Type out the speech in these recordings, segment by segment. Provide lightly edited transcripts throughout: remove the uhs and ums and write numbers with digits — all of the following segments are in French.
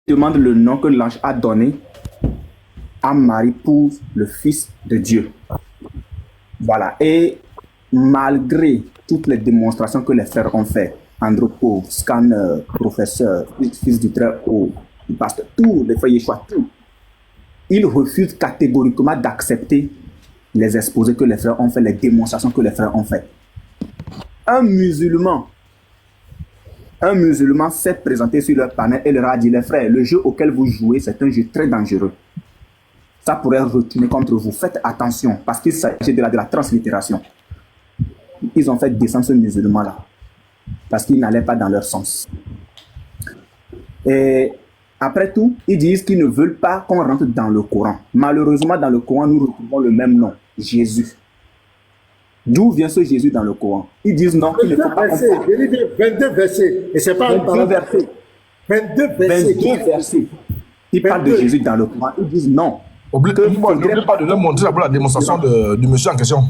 demande le nom que l'ange a donné à Marie pour le Fils de Dieu. Voilà. Et malgré toutes les démonstrations que les frères ont fait, Andropov, Scanner, professeur, fils du Très-Haut, pasteur, tous les frères Yeshua, tout, ils refusent catégoriquement d'accepter les exposés que les frères ont fait, les démonstrations que les frères ont fait. Un musulman s'est présenté sur leur panel et leur a dit, les frères, le jeu auquel vous jouez, c'est un jeu très dangereux. Ça pourrait retourner contre vous. Faites attention, parce qu'il s'agit de la translittération. Ils ont fait descendre ce musulman-là, parce qu'il n'allait pas dans leur sens. Et après tout, ils disent qu'ils ne veulent pas qu'on rentre dans le Coran. Malheureusement, dans le Coran, nous retrouvons le même nom, Jésus. D'où vient ce Jésus dans le Coran? Ils disent non, qu'il ne faut pas... 22 versets. Et c'est pas 22 versets. 22 versets. 22 versets. Ils parlent de Jésus dans le Coran. Ils disent non. N'oublie pas de leur montrer la démonstration du monsieur en question.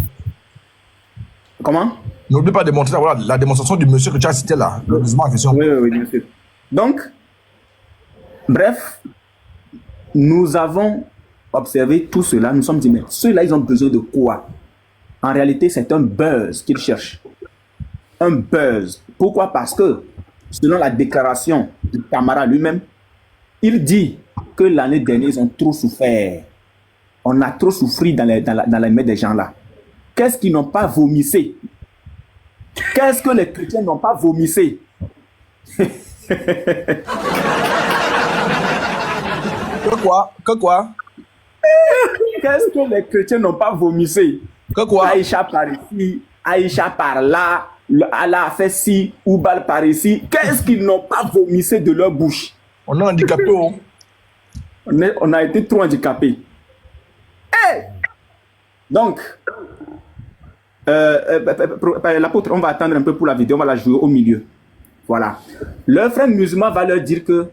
Comment? N'oublie pas de montrer la démonstration du monsieur que tu as cité là, le musulman en question. Oui, bien sûr. Donc, bref, nous avons observé tout cela. Nous sommes dit, mais ceux-là, ils ont besoin de quoi? En réalité, c'est un buzz qu'ils cherchent. Un buzz. Pourquoi? Parce que, selon la déclaration du camarade lui-même, il dit que l'année dernière, ils ont trop souffert. On a trop souffert dans les mains des gens là. Qu'est-ce qu'ils n'ont pas vomissé? Qu'est-ce que les chrétiens n'ont pas vomissé? Que quoi? Qu'est-ce que les chrétiens n'ont pas vomissé? Que quoi? Aïcha par ici, Aïcha par là, Allah a fait ci, Oubal par ici. Qu'est-ce qu'ils n'ont pas vomissé de leur bouche? On est handicapé. On a été trop handicapés. Hey! Donc, l'apôtre, on va attendre un peu pour la vidéo, on va la jouer au milieu. Voilà. Leur frère musulman va leur dire que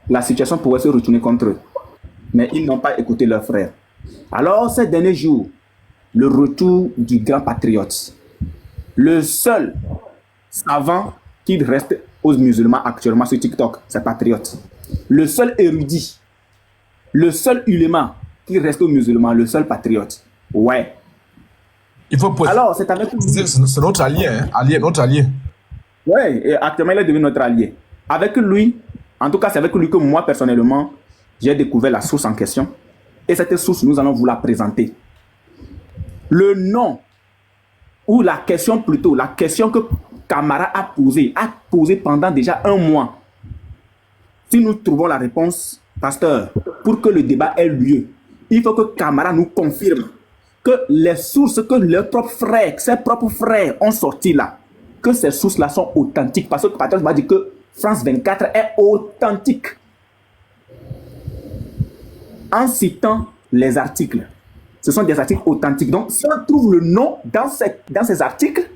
la situation pourrait se retourner contre eux. Mais ils n'ont pas écouté leur frère. Alors, ces derniers jours, le retour du grand patriote, le seul savant qui reste aux musulmans actuellement sur TikTok, c'est patriote. Le seul érudit, le seul uléma qui reste aux musulmans, le seul patriote. Ouais. Il faut poser. Alors, c'est avec lui. C'est notre allié, hein? Notre allié. Ouais, et actuellement, il est devenu notre allié. Avec lui, en tout cas, c'est avec lui que moi, personnellement, j'ai découvert la source en question. Et cette source, nous allons vous la présenter. Le nom, ou la question plutôt, la question que Camara a posée pendant déjà un mois. Si nous trouvons la réponse, pasteur, pour que le débat ait lieu, il faut que Camara nous confirme que les sources que leurs propres frères, ses propres frères ont sorties là, que ces sources-là sont authentiques. Parce que le patron m'a dit que France 24 est authentique. En citant les articles. Ce sont des articles authentiques. Donc, si on trouve le nom dans ces articles,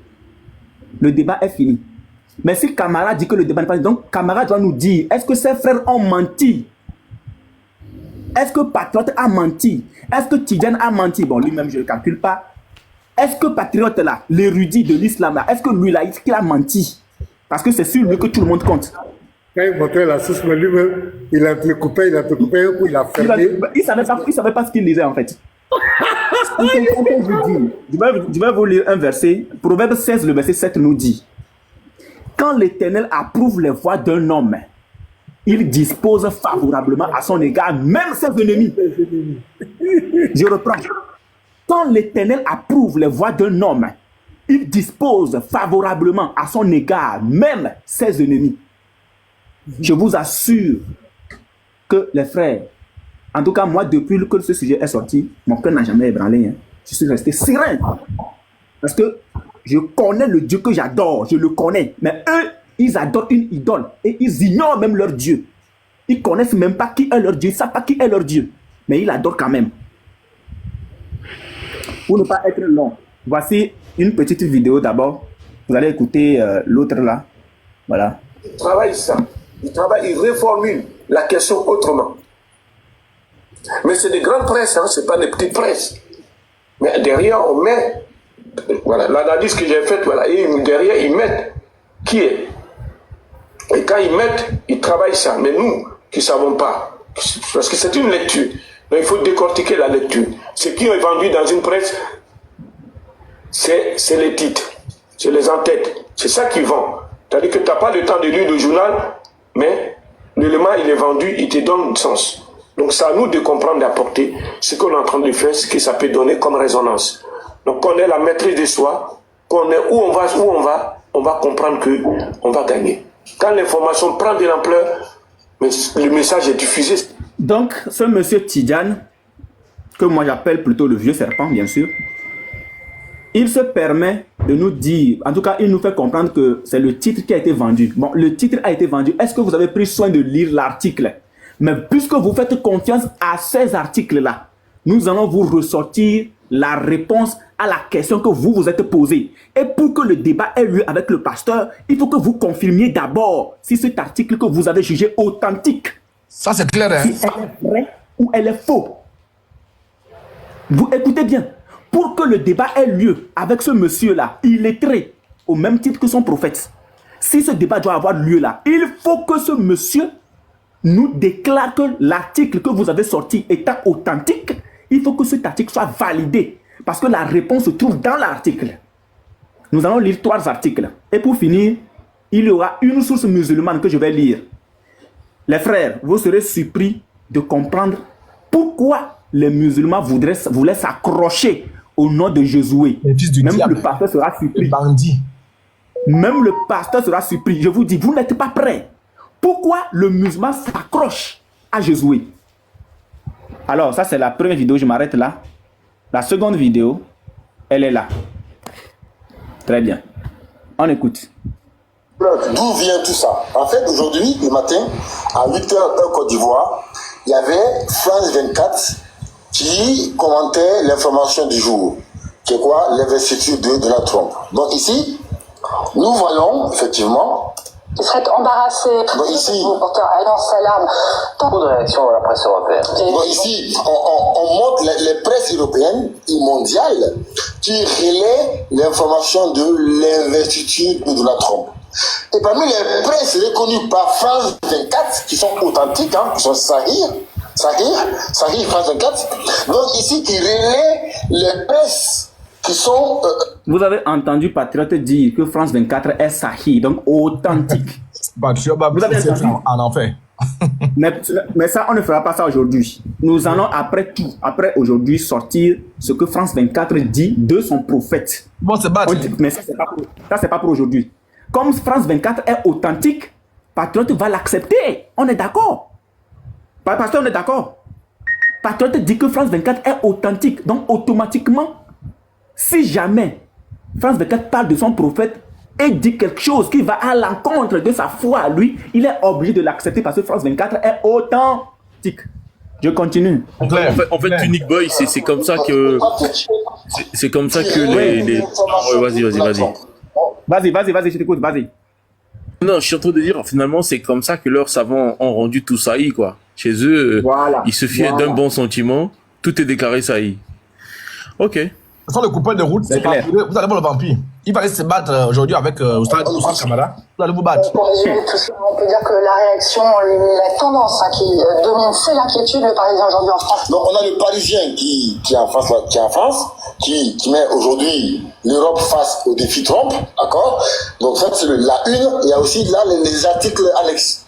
le débat est fini. Mais si Camara dit que le débat n'est pas fini, donc Camara doit nous dire, est-ce que ses frères ont menti? Est-ce que Patriote a menti? Est-ce que Tidjane a menti? Bon, lui-même, je ne le calcule pas. Est-ce que Patriote, là, l'érudit de l'islam, là, est-ce que lui, là, il a menti? Parce que c'est sur lui que tout le monde compte. Quand il montrait la source, mais lui-même, il a coupé, il a fermé. Il savait pas ce qu'il lisait, en fait. Je vais vous lire un verset. Proverbe 16, le verset 7 nous dit: quand l'Éternel approuve les voies d'un homme, il dispose favorablement à son égard, même ses ennemis. Je reprends. Quand l'Éternel approuve les voies d'un homme, il dispose favorablement à son égard, même ses ennemis. Je vous assure que les frères, en tout cas moi, depuis que ce sujet est sorti, mon cœur n'a jamais ébranlé. Hein. Je suis resté serein. Parce que je connais le Dieu que j'adore, je le connais. Mais eux, ils adorent une idole et ils ignorent même leur Dieu. Ils connaissent même pas qui est leur Dieu, ils ne savent pas qui est leur Dieu. Mais ils adorent quand même. Pour ne pas être long, voici une petite vidéo d'abord. Vous allez écouter l'autre là. Voilà. Il travaille ça. Il reformule la question autrement. Mais c'est des grandes presses, hein, ce n'est pas des petites presses. Mais derrière, on met, voilà, l'analyse que j'ai faite, voilà, et derrière, ils mettent qui est. Et quand ils mettent, ils travaillent ça. Mais nous, qui ne savons pas. Parce que c'est une lecture. Donc il faut décortiquer la lecture. Ce qui est vendu dans une presse, c'est les titres, c'est les entêtes. C'est ça qui vend. C'est-à-dire que tu n'as pas le temps de lire le journal, mais l'élément, il est vendu, il te donne sens. Donc c'est à nous de comprendre, d'apporter ce qu'on est en train de faire, ce que ça peut donner comme résonance. Donc qu'on ait la maîtrise de soi, qu'on ait où on va comprendre qu'on va gagner. Quand l'information prend de l'ampleur, mais le message est diffusé. Donc, ce monsieur Tidjane, que moi j'appelle plutôt le vieux serpent, bien sûr, il se permet de nous dire, en tout cas, il nous fait comprendre que c'est le titre qui a été vendu. Bon, le titre a été vendu. Est-ce que vous avez pris soin de lire l'article? Mais puisque vous faites confiance à ces articles-là, nous allons vous ressortir la réponse à la question que vous vous êtes posée. Et pour que le débat ait lieu avec le pasteur, il faut que vous confirmiez d'abord si cet article que vous avez jugé authentique, Ça, c'est clair, hein? si elle est vraie ou elle est faux. Vous écoutez bien. Pour que le débat ait lieu avec ce monsieur-là, il est illettré, au même titre que son prophète. Si ce débat doit avoir lieu là, il faut que ce monsieur nous déclare que l'article que vous avez sorti étant authentique, il faut que cet article soit validé. Parce que la réponse se trouve dans l'article. Nous allons lire 3 articles. Et pour finir, il y aura une source musulmane que je vais lire. Les frères, vous serez surpris de comprendre pourquoi les musulmans voulaient s'accrocher au nom de Josué. Même le pasteur sera surpris. Même le pasteur sera surpris. Je vous dis, vous n'êtes pas prêts. Pourquoi le musulman s'accroche à Josué? Alors, ça c'est la première vidéo, je m'arrête là. La seconde vidéo, elle est là. Très bien. On écoute. D'où vient tout ça? En fait, aujourd'hui, le matin, à 8h en Côte d'Ivoire, il y avait France 24 qui commentait l'information du jour, qui est quoi? L'investiture de Donald Trump. Donc ici, nous voyons effectivement... Il serait embarrassé. Donc ici... Porteur Alliance Alarme. Beaucoup de réactions à la presse européenne. Donc ici, on montre les presses européennes et mondiales qui relaient l'information de l'investiture de Donald Trump. Et parmi les presses reconnues par France 24, qui sont authentiques, hein, qui sont Sahir France 24, donc ici qui relaient les presses qui sont... Vous avez entendu Patriote dire que France 24 est Sahir, donc authentique. Vous avez entendu en enfer. mais ça, on ne fera pas ça aujourd'hui. Nous allons après aujourd'hui, sortir ce que France 24 dit de son prophète. Bon, c'est battu. Mais ça, c'est pas pour aujourd'hui. Comme France 24 est authentique, Patriote va l'accepter. On est d'accord. Pasteur, on est d'accord. Patriote dit que France 24 est authentique. Donc, automatiquement, si jamais France 24 parle de son prophète et dit quelque chose qui va à l'encontre de sa foi à lui, il est obligé de l'accepter parce que France 24 est authentique. Je continue. En fait, Unique Boy, c'est comme ça que... C'est comme ça que les... Ouais, Vas-y, je t'écoute, vas-y. Non, je suis en train de dire, finalement, c'est comme ça que leurs savants ont rendu tout saillie, quoi. Chez eux, il suffit d'un bon sentiment, tout est déclaré saillie. Ok. Sans le coupeur de route, c'est clair. Vous allez voir le vampire. Il va aller se battre aujourd'hui avec Oustad Kamara. Vous allez vous battre. Pour résumer tout ça, on peut dire que la réaction, la tendance qui domine, c'est l'inquiétude. Le Parisien aujourd'hui en France. Donc on a le Parisien qui est en France, qui met aujourd'hui l'Europe face au défi Trump, d'accord? Donc ça c'est la une. Il y a aussi là les articles annexes.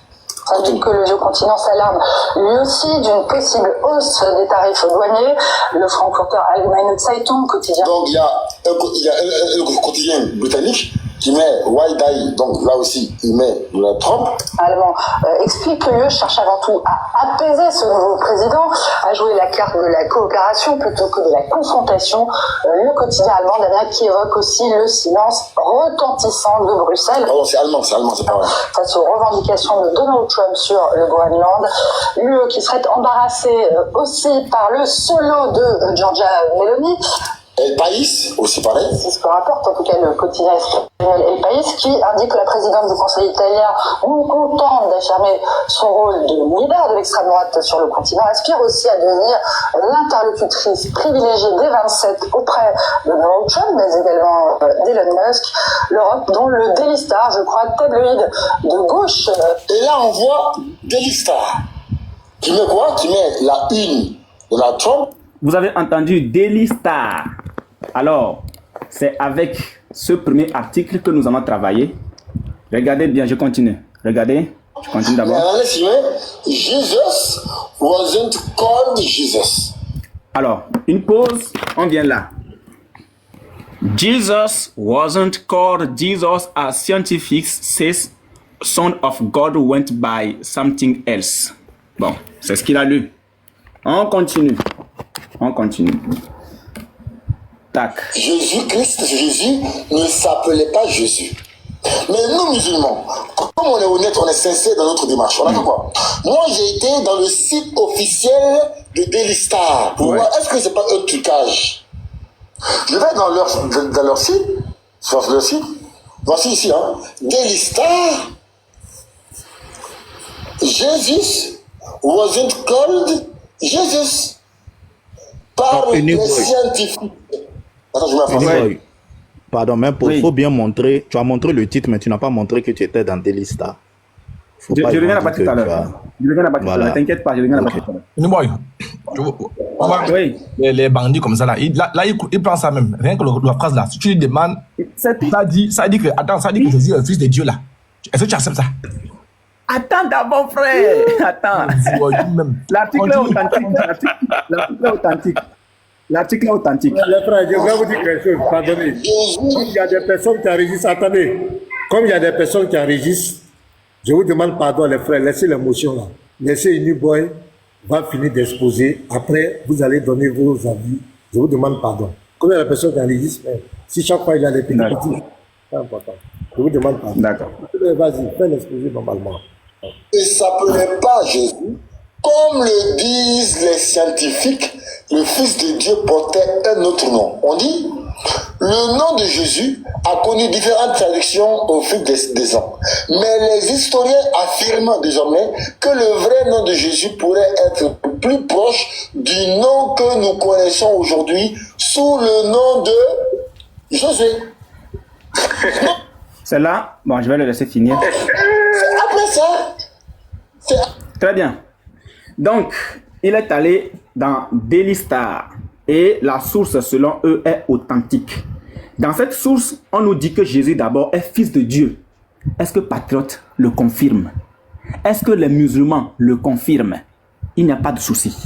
Ça dit que le vieux continent s'alarme lui aussi d'une possible hausse des tarifs douaniers. Le francfurter Allgemeine Zeitung, quotidien. Donc il y a un quotidien britannique qui met White Eye, donc là aussi il met Donald Trump. Allemand explique que l'UE cherche avant tout à apaiser ce nouveau président, à jouer la carte de la coopération plutôt que de la confrontation. Le quotidien allemand Damien qui évoque aussi le silence retentissant de Bruxelles. Pardon, c'est allemand, c'est pas vrai. Face aux revendications de Donald Trump sur le Groenland, l'UE qui serait embarrassée aussi par le solo de Giorgia Meloni. El País, aussi pareil. C'est ce que rapporte en tout cas le quotidien espagnol El País, qui indique que la présidente du Conseil italien, non contente d'affirmer son rôle de leader de l'extrême droite sur le continent, aspire aussi à devenir l'interlocutrice privilégiée des 27 auprès de Donald Trump, mais également d'Elon Musk. L'Europe, dont le Daily Star, je crois, tabloïd de gauche. Et là, on voit Daily Star. qui met quoi? Qui met la une de la Trump. Vous avez entendu Daily Star. Alors, c'est avec ce premier article que nous allons travailler. Regardez bien, je continue. Regardez, je continue d'abord. Jesus wasn't called Jesus. Alors, une pause, on vient là. Jesus wasn't called Jesus as scientifics says Son of God went by something else. Bon, c'est ce qu'il a lu. On continue. On continue. Tac. Jésus-Christ, Jésus ne s'appelait pas Jésus. Mais nous, musulmans, comme on est honnête, on est sincère dans notre démarche. On a fait quoi? Moi, j'ai été dans le site officiel de Daily Star pour voir est-ce que c'est pas un trucage. Je vais dans leur site, sur leur site. Voici ici, hein. Daily Star. Jesus wasn't called Jesus par les scientifiques. Attends, je m'en Pardon, mais il faut bien montrer. Tu as montré le titre, mais tu n'as pas montré que tu étais dans Daily Star. Je reviens là-bas tout à l'heure. Je reviens là-bas tout à l'heure. T'inquiète pas, je reviens là-bas tout à l'heure. Oui. Les bandits comme ça, là, il prend ça même. Rien que la phrase là, si tu lui demandes, ça dit que, attends, ça dit que Jésus est le fils de Dieu là. Est-ce que tu acceptes ça? Attends d'abord, frère. Attends. L'article est authentique. L'article est authentique. L'article est authentique. Les frères, je vais vous dire quelque chose, pardonnez. Comme il y a des personnes qui enregistrent, attendez, comme il y a des personnes qui enregistrent, je vous demande pardon, les frères, laissez l'émotion là. Laissez une boy va finir d'exposer. Après, vous allez donner vos avis. Je vous demande pardon. Comme il y a des personnes qui enregistrent, si chaque fois il y a des petits, c'est important. Je vous demande pardon. D'accord. Vas-y, fais l'exposer normalement. Il ne s'appelait pas Jésus. Comme le disent les scientifiques, le Fils de Dieu portait un autre nom. On dit, le nom de Jésus a connu différentes traductions au fil des ans. Mais les historiens affirment désormais que le vrai nom de Jésus pourrait être plus proche du nom que nous connaissons aujourd'hui sous le nom de Josué. C'est là, bon, je vais le laisser finir. Après ça, très bien. Donc, il est allé dans Daily Star et la source, selon eux, est authentique. Dans cette source, on nous dit que Jésus d'abord est fils de Dieu. Est-ce que Patriote le confirme? Est-ce que les musulmans le confirment? Il n'y a pas de souci.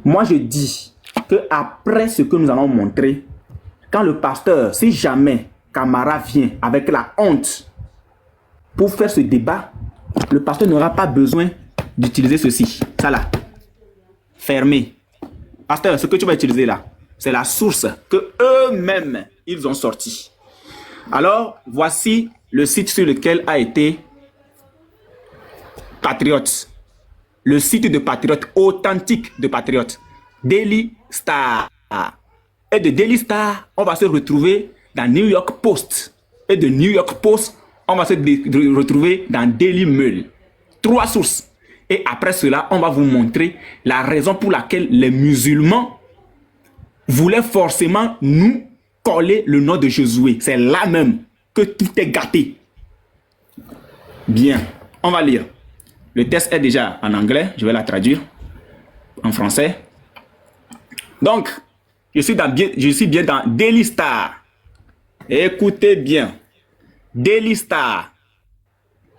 Moi, je dis que après ce que nous allons montrer, quand le pasteur, si jamais Camara vient avec la honte pour faire ce débat, le pasteur n'aura pas besoin d'utiliser ceci, ça là, fermé. Pasteur, ce que tu vas utiliser là, c'est la source que eux-mêmes, ils ont sorti. Alors, voici le site sur lequel a été Patriote. Le site de Patriote, authentique de Patriote. Daily Star. Et de Daily Star, on va se retrouver dans New York Post. Et de New York Post, on va se retrouver dans Daily Mail. 3 sources. Et après cela, on va vous montrer la raison pour laquelle les musulmans voulaient forcément nous coller le nom de Josué. C'est là même que tout est gâté. Bien, on va lire. Le texte est déjà en anglais, je vais la traduire en français. Donc, je suis bien dans Daily Star. Écoutez bien. Daily Star.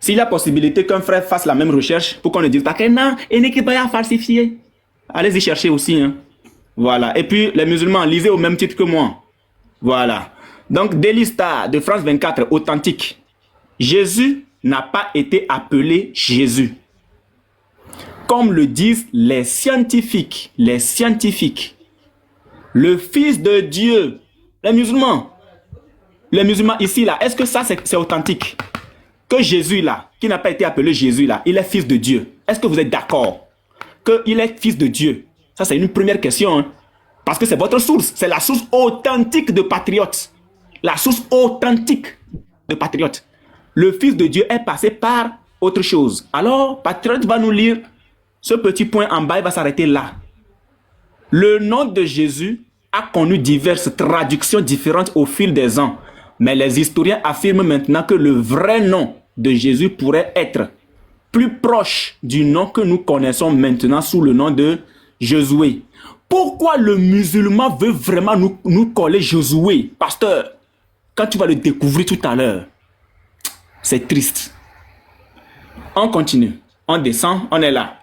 S'il y a possibilité qu'un frère fasse la même recherche pour qu'on ne dise pas que non, il n'est pas falsifié. Allez-y chercher aussi. Hein. Voilà. Et puis, les musulmans, lisez au même titre que moi. Voilà. Donc, Daily Star de France 24, authentique. Jésus n'a pas été appelé Jésus. Comme le disent les scientifiques. Les scientifiques. Le Fils de Dieu. Les musulmans. Les musulmans ici, là, est-ce que ça, c'est authentique? Que Jésus là, qui n'a pas été appelé Jésus là, il est fils de Dieu. Est-ce que vous êtes d'accord qu'il est fils de Dieu? Ça, c'est une première question. Hein? Parce que c'est votre source. C'est la source authentique de Patriote. La source authentique de Patriote. Le fils de Dieu est passé par autre chose. Alors, Patriote va nous lire ce petit point en bas, il va s'arrêter là. Le nom de Jésus a connu diverses traductions différentes au fil des ans. Mais les historiens affirment maintenant que le vrai nom de Jésus pourrait être plus proche du nom que nous connaissons maintenant sous le nom de Josué. Pourquoi le musulman veut vraiment nous coller Josué, pasteur? Quand tu vas le découvrir tout à l'heure, c'est triste. On continue, on descend, on est là.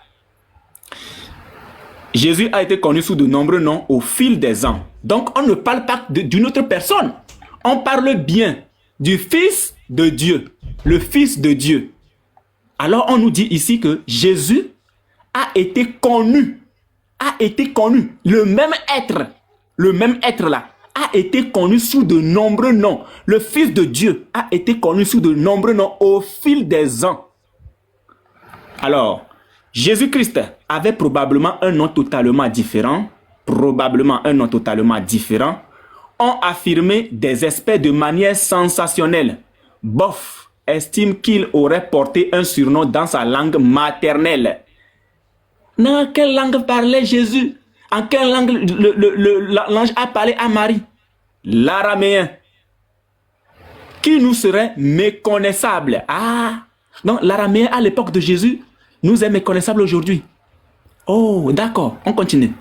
Jésus a été connu sous de nombreux noms au fil des ans. Donc, on ne parle pas d'une autre personne. On parle bien du Fils de Dieu, le Fils de Dieu. Alors, on nous dit ici que Jésus a été connu. Le même être là, a été connu sous de nombreux noms. Le Fils de Dieu a été connu sous de nombreux noms au fil des ans. Alors, Jésus-Christ avait probablement un nom totalement différent. Ont affirmé des experts de manière sensationnelle. Boff estime qu'il aurait porté un surnom dans sa langue maternelle. Dans quelle langue parlait Jésus? En quelle langue l'ange a parlé à Marie? L'araméen. Qui nous serait méconnaissable. Ah, donc l'araméen à l'époque de Jésus nous est méconnaissable aujourd'hui. Oh, d'accord, on continue.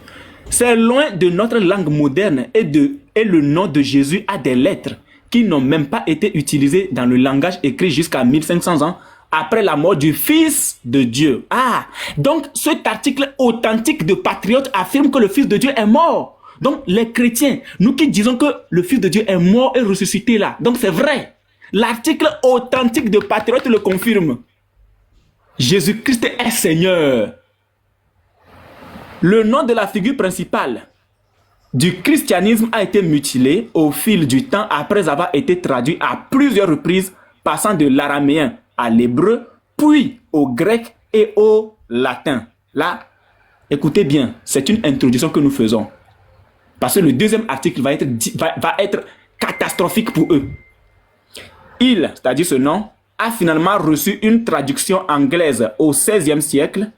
C'est loin de notre langue moderne et le nom de Jésus a des lettres qui n'ont même pas été utilisées dans le langage écrit jusqu'à 1500 ans après la mort du Fils de Dieu. Ah, donc cet article authentique de Patriote affirme que le Fils de Dieu est mort. Donc les chrétiens, nous qui disons que le Fils de Dieu est mort et ressuscité là, donc c'est vrai. L'article authentique de Patriote le confirme. Jésus-Christ est Seigneur. Le nom de la figure principale du christianisme a été mutilé au fil du temps après avoir été traduit à plusieurs reprises, passant de l'araméen à l'hébreu, puis au grec et au latin. Là, écoutez bien, c'est une introduction que nous faisons. Parce que le deuxième article va être catastrophique pour eux. Il, c'est-à-dire ce nom, a finalement reçu une traduction anglaise au XVIe siècle,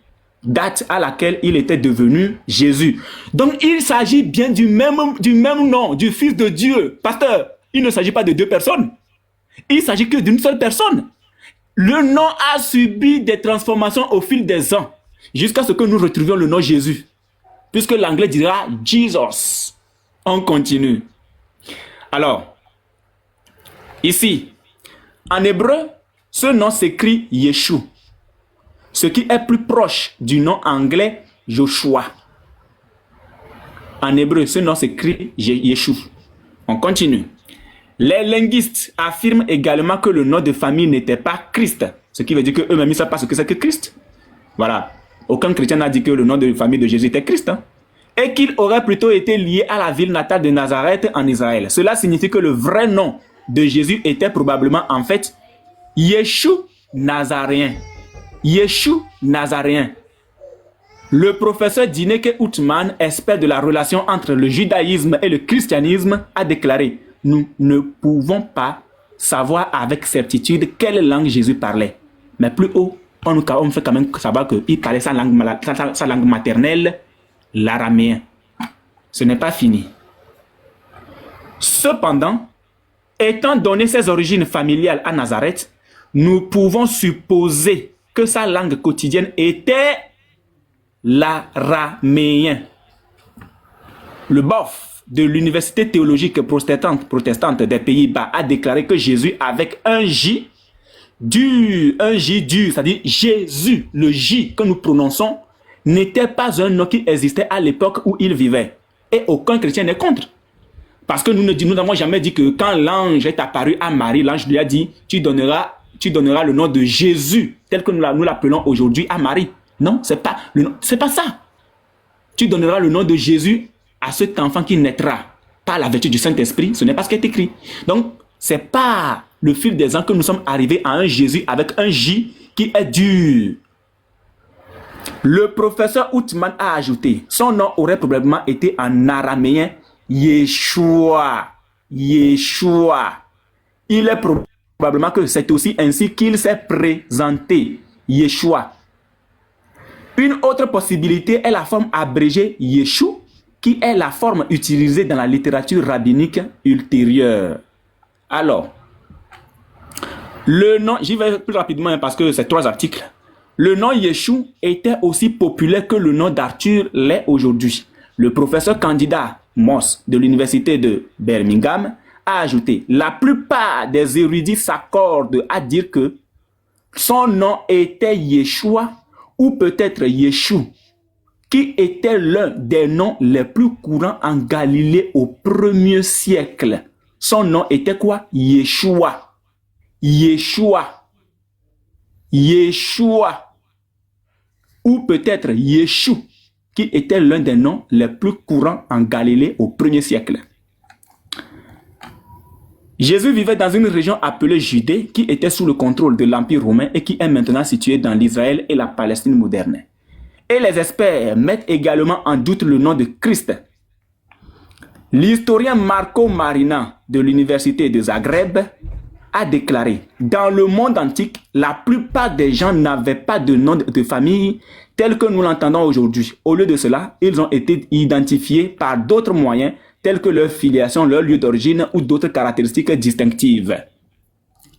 date à laquelle il était devenu Jésus. Donc il s'agit bien du même nom, du Fils de Dieu. Pasteur, il ne s'agit pas de deux personnes. Il s'agit que d'une seule personne. Le nom a subi des transformations au fil des ans, jusqu'à ce que nous retrouvions le nom Jésus. Puisque l'anglais dira Jesus. On continue. Alors, ici, en hébreu, ce nom s'écrit Yeshua, ce qui est plus proche du nom anglais Joshua. En hébreu, ce nom s'écrit Yeshua. On continue. Les linguistes affirment également que le nom de famille n'était pas Christ, ce qui veut dire qu'eux-mêmes ne savent pas ce que c'est que Christ. Voilà. Aucun chrétien n'a dit que le nom de famille de Jésus était Christ. Et qu'il aurait plutôt été lié à la ville natale de Nazareth en Israël. Cela signifie que le vrai nom de Jésus était probablement en fait Yeshua Nazaréen. Yeshua Nazaréen. Le professeur Dineke Outman, expert de la relation entre le judaïsme et le christianisme, a déclaré: nous ne pouvons pas savoir avec certitude quelle langue Jésus parlait. Mais plus haut, on fait quand même savoir qu'il parlait sa langue maternelle, l'araméen. Ce n'est pas fini. Cependant, étant donné ses origines familiales à Nazareth, nous pouvons supposer que sa langue quotidienne était l'araméen. Le bof de l'université théologique protestante des Pays-Bas a déclaré que Jésus avec un J dur, c'est-à-dire Jésus, le J que nous prononçons, n'était pas un nom qui existait à l'époque où il vivait. Et aucun chrétien n'est contre. Parce que nous n'avons jamais dit que quand l'ange est apparu à Marie, l'ange lui a dit: tu donneras le nom de Jésus, tel que nous l'appelons aujourd'hui à Marie. Non, c'est pas ça. Tu donneras le nom de Jésus à cet enfant qui naîtra par la vertu du Saint-Esprit. Ce n'est pas ce qui est écrit. Donc, c'est pas le fil des ans que nous sommes arrivés à un Jésus avec un J qui est dur. Le professeur Outman a ajouté: son nom aurait probablement été en araméen Yeshua. Yeshua. Il est probablement que c'est aussi ainsi qu'il s'est présenté, Yeshua. Une autre possibilité est la forme abrégée Yeshua, qui est la forme utilisée dans la littérature rabbinique ultérieure. Alors, le nom, j'y vais plus rapidement parce que c'est 3 articles. le nom Yeshua était aussi populaire que le nom d'Arthur l'est aujourd'hui. Le professeur candidat Moss de l'université de Birmingham a ajouté « La plupart des érudits s'accordent à dire que son nom était Yeshua ou peut-être Yeshua, qui était l'un des noms les plus courants en Galilée au 1er siècle. Son nom était quoi? Yeshua. Yeshua. Yeshua. Ou peut-être Yeshua, qui était l'un des noms les plus courants en Galilée au 1er siècle. Jésus vivait dans une région appelée Judée, qui était sous le contrôle de l'Empire romain et qui est maintenant située dans l'Israël et la Palestine moderne. Et les experts mettent également en doute le nom de Christ. L'historien Marco Marina de l'université de Zagreb a déclaré « Dans le monde antique, la plupart des gens n'avaient pas de nom de famille tel que nous l'entendons aujourd'hui. Au lieu de cela, ils ont été identifiés par d'autres moyens tels que leur filiation, leur lieu d'origine ou d'autres caractéristiques distinctives. »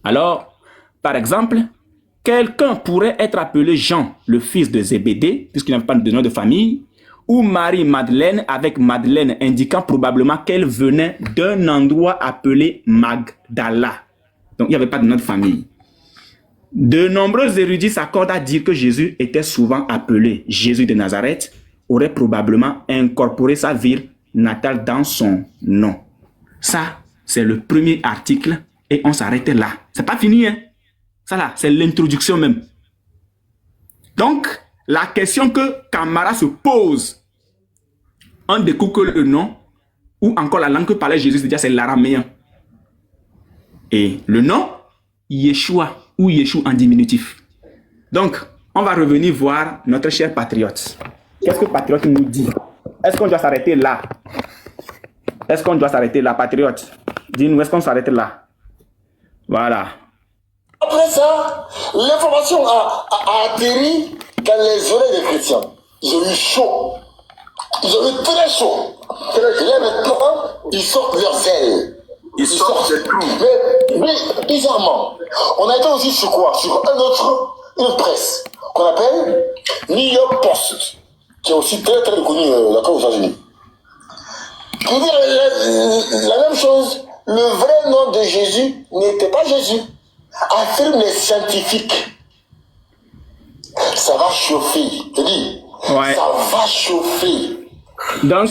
Alors, par exemple, quelqu'un pourrait être appelé Jean, le fils de Zébédée, puisqu'il n'avait pas de nom de famille, ou Marie-Madeleine, avec Madeleine indiquant probablement qu'elle venait d'un endroit appelé Magdala. Donc, il n'y avait pas de nom de famille. De nombreux érudits s'accordent à dire que Jésus était souvent appelé Jésus de Nazareth, aurait probablement incorporé sa ville natale dans son nom. Ça, c'est le premier article et on s'arrête là. C'est pas fini, hein? Ça là, c'est l'introduction même. Donc, la question que Camara se pose, on découvre que le nom, ou encore la langue que parlait Jésus, c'est l'araméen. Et le nom, Yeshua, ou Yeshua en diminutif. Donc, on va revenir voir notre cher patriote. Qu'est-ce que patriote nous dit? Est-ce qu'on doit s'arrêter là? Est-ce qu'on doit s'arrêter là, patriote? Dis-nous, est-ce qu'on s'arrête là? Voilà. Après ça, l'information a atterri dans les oreilles des chrétiens. Ils ont eu chaud. Ils ont eu très chaud. Et là maintenant, ils sortent leurs ailes. Ils sortent de tout. Mais bizarrement, on a été aussi sur quoi? Sur une autre presse qu'on appelle New York Post, qui est aussi très très reconnue d'accord aux États-Unis. Qui dit la même chose. Le vrai nom de Jésus n'était pas Jésus. Affirment les scientifiques. Ça va chauffer. Je dis, ouais. Ça va chauffer. Donc,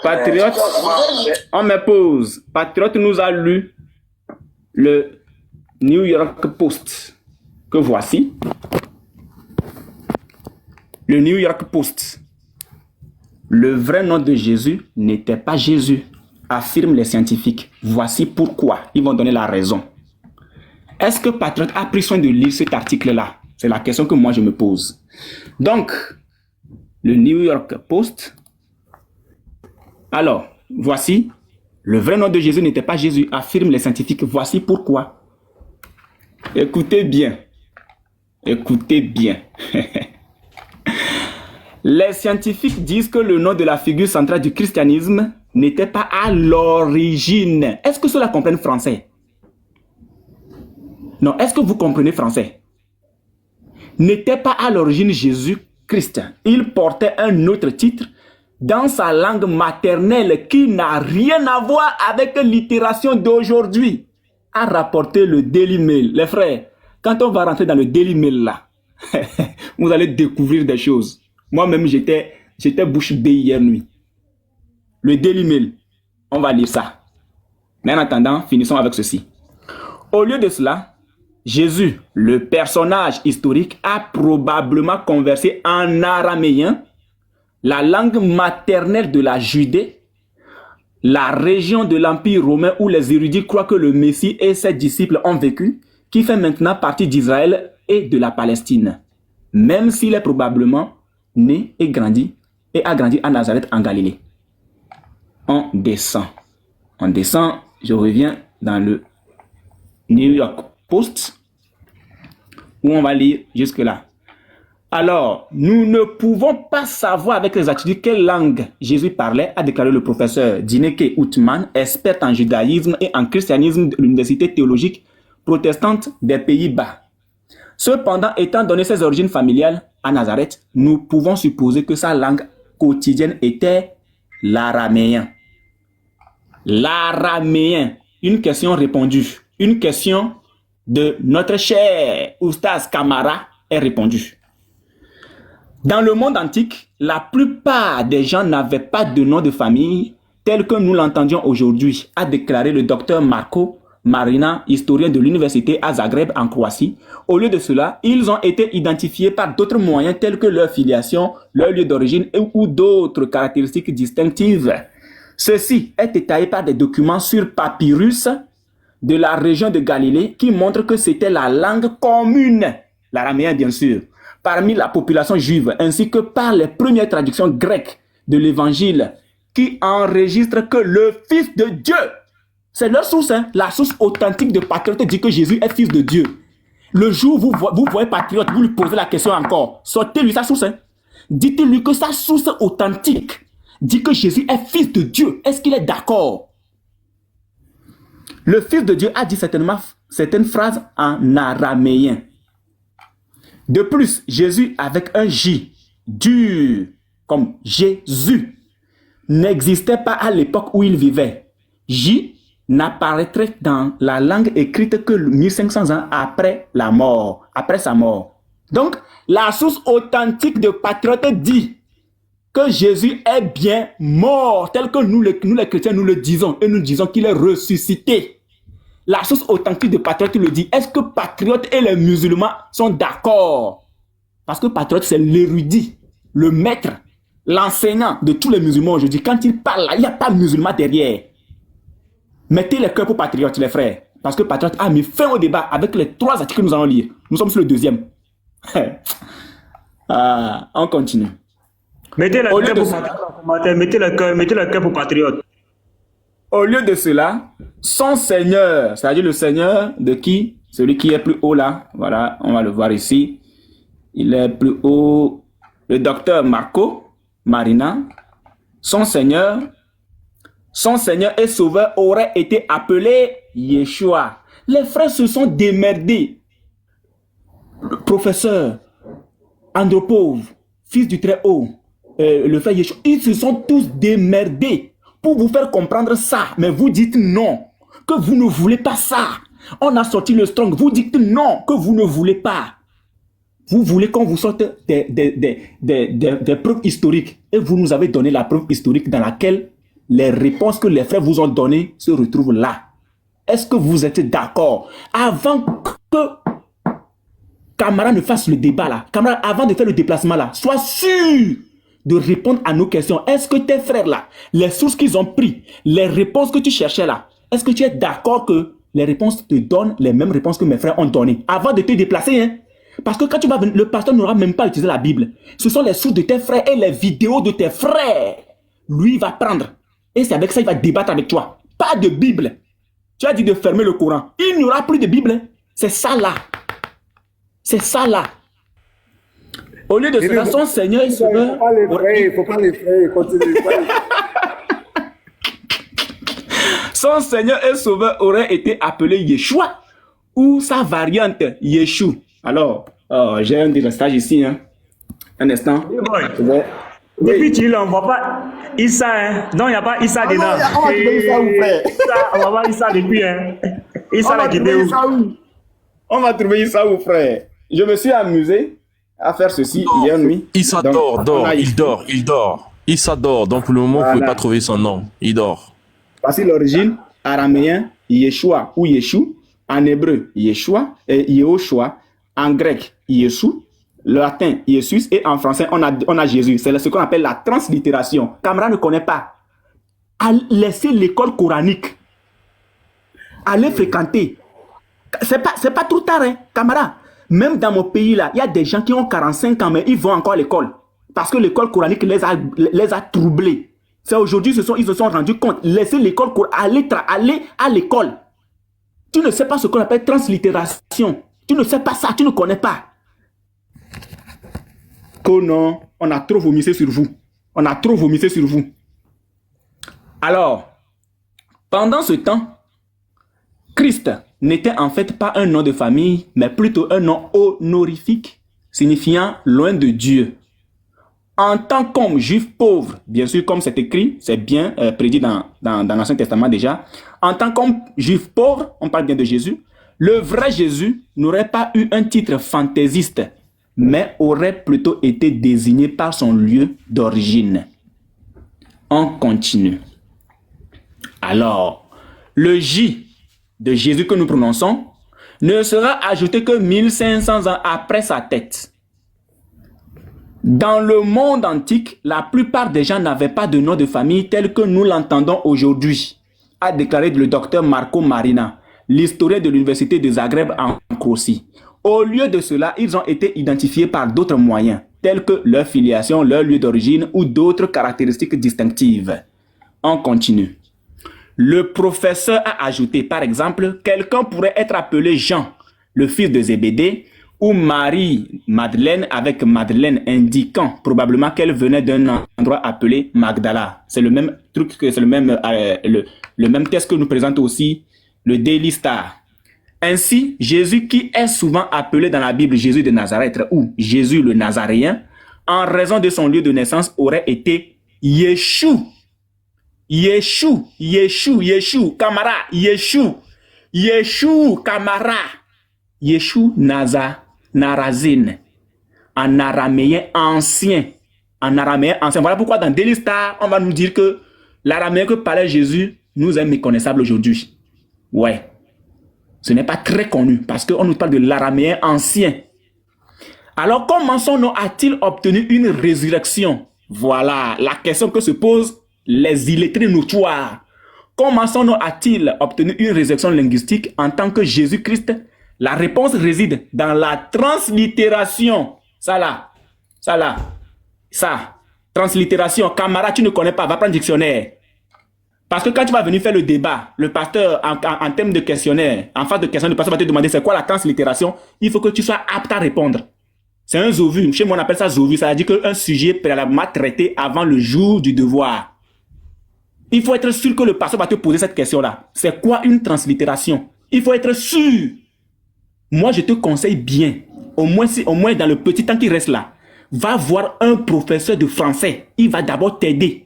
patriote, on me pose. Patriote nous a lu le New York Post que voici. Le New York Post. Le vrai nom de Jésus n'était pas Jésus, affirment les scientifiques. Voici pourquoi. Ils vont donner la raison. Est-ce que Patriote a pris soin de lire cet article-là? C'est la question que moi je me pose. Donc, le New York Post. Alors, voici. Le vrai nom de Jésus n'était pas Jésus, affirment les scientifiques. Voici pourquoi. Écoutez bien. Écoutez bien. Les scientifiques disent que le nom de la figure centrale du christianisme n'était pas à l'origine. Est-ce que cela comprend français? Non, est-ce que vous comprenez français? N'était pas à l'origine Jésus-Christ. Il portait un autre titre dans sa langue maternelle qui n'a rien à voir avec l'itération d'aujourd'hui. A rapporté le Daily Mail. Les frères, quand on va rentrer dans le Daily Mail là, vous allez découvrir des choses. Moi-même, j'étais bouche bée hier nuit. Le Daily Mail, on va lire ça. Mais en attendant, finissons avec ceci. Au lieu de cela, Jésus, le personnage historique, a probablement conversé en araméen, la langue maternelle de la Judée, la région de l'Empire romain où les érudits croient que le Messie et ses disciples ont vécu, qui fait maintenant partie d'Israël et de la Palestine, même s'il est probablement né et a grandi à Nazareth en Galilée. On descend, je reviens dans le New York Post, où on va lire jusque-là. Alors, nous ne pouvons pas savoir avec exactitude quelle langue Jésus parlait, a déclaré le professeur Dineke Outman, expert en judaïsme et en christianisme de l'Université théologique protestante des Pays-Bas. Cependant, étant donné ses origines familiales à Nazareth, nous pouvons supposer que sa langue quotidienne était l'araméen. L'araméen. Une question répondue. Une question de notre cher Oustaz Kamara est répondue. Dans le monde antique, la plupart des gens n'avaient pas de nom de famille tel que nous l'entendions aujourd'hui, a déclaré le docteur Marco Marina, historien de l'université à Zagreb en Croatie. Au lieu de cela, ils ont été identifiés par d'autres moyens tels que leur filiation, leur lieu d'origine ou d'autres caractéristiques distinctives. Ceci est étayé par des documents sur papyrus de la région de Galilée qui montrent que c'était la langue commune, l'araméen bien sûr, parmi la population juive, ainsi que par les premières traductions grecques de l'évangile qui enregistrent que le Fils de Dieu, c'est leur source, hein, la source authentique de Patriote dit que Jésus est Fils de Dieu. Le jour où vous voyez Patriote, vous lui posez la question encore, sortez-lui sa source. Hein. Dites-lui que sa source authentique dit que Jésus est Fils de Dieu. Est-ce qu'il est d'accord? Le Fils de Dieu a dit certaines phrases en araméen. De plus, Jésus avec un J, dur, comme Jésus, n'existait pas à l'époque où il vivait. J n'apparaîtrait dans la langue écrite que 1500 ans après la mort, après sa mort. Donc, la source authentique de Patriote dit que Jésus est bien mort, tel que nous les chrétiens, nous le disons, et nous disons qu'il est ressuscité. La source authentique de Patriote le dit. Est-ce que Patriote et les musulmans sont d'accord? Parce que Patriote, c'est l'érudit, le maître, l'enseignant de tous les musulmans aujourd'hui. Quand il parle là, il n'y a pas de musulman derrière. Mettez les cœurs pour Patriote, les frères. Parce que Patriote a mis fin au débat avec les 3 articles que nous allons lire. Nous sommes sur le 2e. On continue. Mettez le cœur pour Patriote. Mettez le cœur pour Patriote. Au lieu de cela, son Seigneur, c'est-à-dire le Seigneur de qui? Celui qui est plus haut là. Voilà, on va le voir ici. Il est plus haut. Le docteur Marco Marina. Son Seigneur et Sauveur aurait été appelé Yeshua. Les frères se sont démerdés. Le professeur, Andropov, fils du Très-Haut, le frère Yeshua, ils se sont tous démerdés pour vous faire comprendre ça. Mais vous dites non, que vous ne voulez pas ça. On a sorti le strong, vous dites non, que vous ne voulez pas. Vous voulez qu'on vous sorte des preuves historiques. Et vous nous avez donné la preuve historique dans laquelle les réponses que les frères vous ont données se retrouvent là. Est-ce que vous êtes d'accord? Avant que Kamara ne fasse le débat là, Kamara, avant de faire le déplacement là, sois sûr de répondre à nos questions. Est-ce que tes frères là, les sources qu'ils ont pris, les réponses que tu cherchais là, est-ce que tu es d'accord que les réponses te donnent les mêmes réponses que mes frères ont données avant de te déplacer, hein? Parce que quand tu vas venir, le pasteur n'aura même pas utilisé la Bible. Ce sont les sources de tes frères et les vidéos de tes frères. Lui, il va prendre. Et c'est avec ça qu'il va débattre avec toi. Pas de Bible. Tu as dit de fermer le Coran. Il n'y aura plus de Bible. C'est ça là. C'est ça là. Au lieu de cela, son Seigneur et Sauveur... Il ne faut pas les frayer. Continue. Son Seigneur et Sauveur aurait été appelé Yeshua ou sa variante Yeshua. Alors, j'ai un dérestage ici. Hein. Un instant. Depuis tu on ne voit pas Issa. Hein. Non, il n'y a pas Issa dedans. On va trouver Issa où, frère? On va voir Issa depuis. Hein. Issa la vidéo. On va trouver Issa où, frère? Je me suis amusé à faire ceci hier nuit. Issa il dort. Issa dort. Donc pour le moment, vous ne pouvez pas trouver son nom. Il dort. Voici l'origine araméen, Yeshua ou Yeshu. En hébreu, Yeshua et Yehoshua. En grec, Yeshua. Le latin, Jesus. Et en français, on a Jésus. C'est ce qu'on appelle la translittération. Kamara ne connaît pas. Laissez l'école coranique. Allez fréquenter. C'est pas trop tard, hein, Kamara. Même dans mon pays, là, il y a des gens qui ont 45 ans, mais ils vont encore à l'école. Parce que l'école coranique les a troublés. C'est aujourd'hui, ils se sont rendus compte. Laissez l'école coranique. Allez à l'école. Tu ne sais pas ce qu'on appelle translittération. Tu ne sais pas ça, tu ne connais pas. Oh non, on a trop vomissé sur vous. On a trop vomissé sur vous. Alors, pendant ce temps, Christ n'était en fait pas un nom de famille, mais plutôt un nom honorifique, signifiant loin de Dieu. En tant qu'homme juif pauvre, bien sûr, comme c'est écrit, c'est bien prédit dans l'Ancien Testament déjà, en tant qu'homme juif pauvre, on parle bien de Jésus, le vrai Jésus n'aurait pas eu un titre fantaisiste, mais aurait plutôt été désigné par son lieu d'origine. On continue. Alors, le J de Jésus que nous prononçons ne sera ajouté que 1500 ans après sa tête. Dans le monde antique, la plupart des gens n'avaient pas de nom de famille tel que nous l'entendons aujourd'hui, a déclaré le docteur Marco Marina, l'historien de l'université de Zagreb en Croatie. Au lieu de cela, ils ont été identifiés par d'autres moyens, tels que leur filiation, leur lieu d'origine ou d'autres caractéristiques distinctives. On continue. Le professeur a ajouté, par exemple, quelqu'un pourrait être appelé Jean, le fils de Zébédée, ou Marie-Madeleine avec Madeleine indiquant probablement qu'elle venait d'un endroit appelé Magdala. C'est le même truc, c'est le même test que nous présente aussi le Daily Star. Ainsi, Jésus qui est souvent appelé dans la Bible Jésus de Nazareth ou Jésus le Nazaréen, en raison de son lieu de naissance, aurait été Yeshua. Yeshua, Kamara, Yeshua, Kamara, Yeshua Narazine, en araméen ancien. Voilà pourquoi dans Daily Star, on va nous dire que l'araméen que parlait Jésus nous est méconnaissable aujourd'hui. Ouais. Ce n'est pas très connu parce qu'on nous parle de l'araméen ancien. Alors, comment son nom a-t-il obtenu une résurrection? Voilà la question que se posent les illettrés notoires. Comment son nom a-t-il obtenu une résurrection linguistique en tant que Jésus-Christ? La réponse réside dans la translittération. Ça. Translittération. Camarade, tu ne connais pas, va prendre un dictionnaire. Parce que quand tu vas venir faire le débat, le pasteur, en termes de questionnaire, en face de questionnaire, le pasteur va te demander c'est quoi la translittération. Il faut que tu sois apte à répondre. C'est un zovu. Chez moi, on appelle ça zovu. Ça veut dire qu'un sujet préalablement traité avant le jour du devoir. Il faut être sûr que le pasteur va te poser cette question-là. C'est quoi une translittération? Il faut être sûr. Moi, je te conseille bien, au moins dans le petit temps qui reste là, va voir un professeur de français. Il va d'abord t'aider.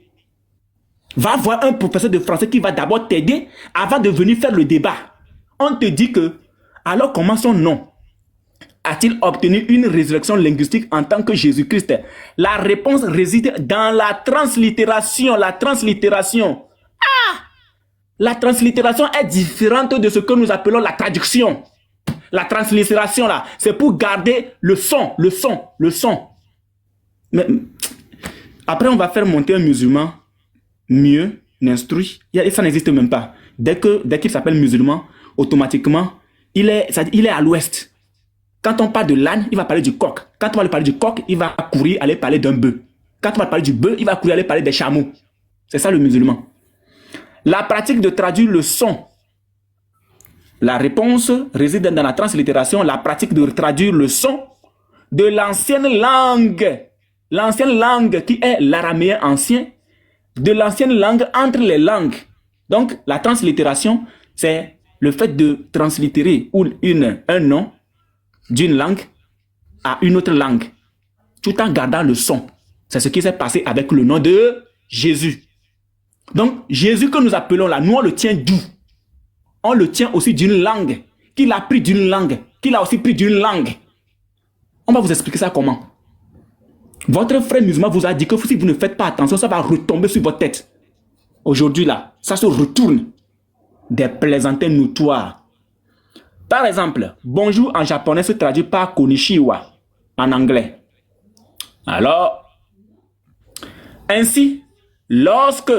Va voir un professeur de français qui va d'abord t'aider avant de venir faire le débat. On te dit que, alors comment son nom a-t-il obtenu une résurrection linguistique en tant que Jésus-Christ? La réponse réside dans la translittération. La translittération est différente de ce que nous appelons la traduction. La translittération, là, c'est pour garder le son. Mais après, on va faire monter un musulman mieux instruit. Ça n'existe même pas. Dès qu'il s'appelle musulman, automatiquement, il est à l'ouest. Quand on parle de l'âne, il va parler du coq. Quand on va parler du coq, il va courir aller parler d'un bœuf. Quand on va parler du bœuf, il va courir aller parler des chameaux. C'est ça le musulman. La pratique de traduire le son. La réponse réside dans la translittération, la pratique de traduire le son de l'ancienne langue. L'ancienne langue qui est l'araméen ancien, de l'ancienne langue entre les langues. Donc, la translittération, c'est le fait de translittérer un nom d'une langue à une autre langue, tout en gardant le son. C'est ce qui s'est passé avec le nom de Jésus. Donc, Jésus que nous appelons là, nous on le tient d'où? On le tient aussi d'une langue, qu'il a pris d'une langue, qu'il a aussi pris d'une langue. On va vous expliquer ça comment. Votre frère musulman vous a dit que si vous ne faites pas attention, ça va retomber sur votre tête. Aujourd'hui là, ça se retourne. Des plaisanteries notoires. Par exemple, bonjour en japonais se traduit par konnichiwa en anglais. Alors, ainsi, lorsque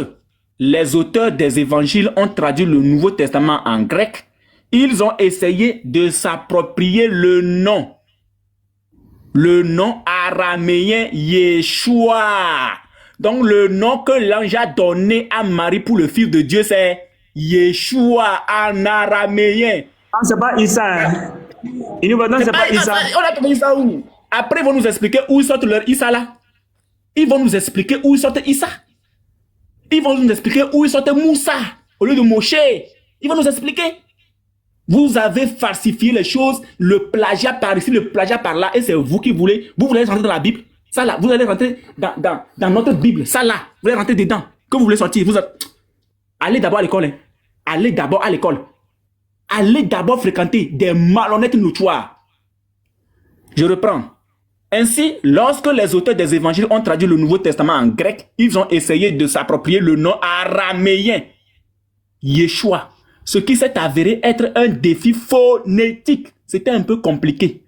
les auteurs des évangiles ont traduit le Nouveau Testament en grec, ils ont essayé de s'approprier le nom araméen Yeshua. Donc le nom que l'ange a donné à Marie pour le Fils de Dieu, c'est Yeshua en araméen. Non, c'est pas Issa. C'est pas Issa. On a trouvé Issa où? Après, ils vont nous expliquer où ils sortent leur Issa là. Ils vont nous expliquer où ils sortent Issa. Ils vont nous expliquer où ils sortent Moussa au lieu de Moshe. Ils vont nous expliquer. Vous avez falsifié les choses, le plagiat par ici, le plagiat par là, et c'est vous qui voulez rentrer dans la Bible. Ça là, vous allez rentrer dans notre Bible. Ça là, vous allez rentrer dedans. Que vous voulez sortir, allez d'abord à l'école. Hein. Allez d'abord à l'école. Allez d'abord fréquenter des malhonnêtes notoires. Je reprends. Ainsi, lorsque les auteurs des évangiles ont traduit le Nouveau Testament en grec, ils ont essayé de s'approprier le nom araméen, Yeshua. Ce qui s'est avéré être un défi phonétique. C'était un peu compliqué.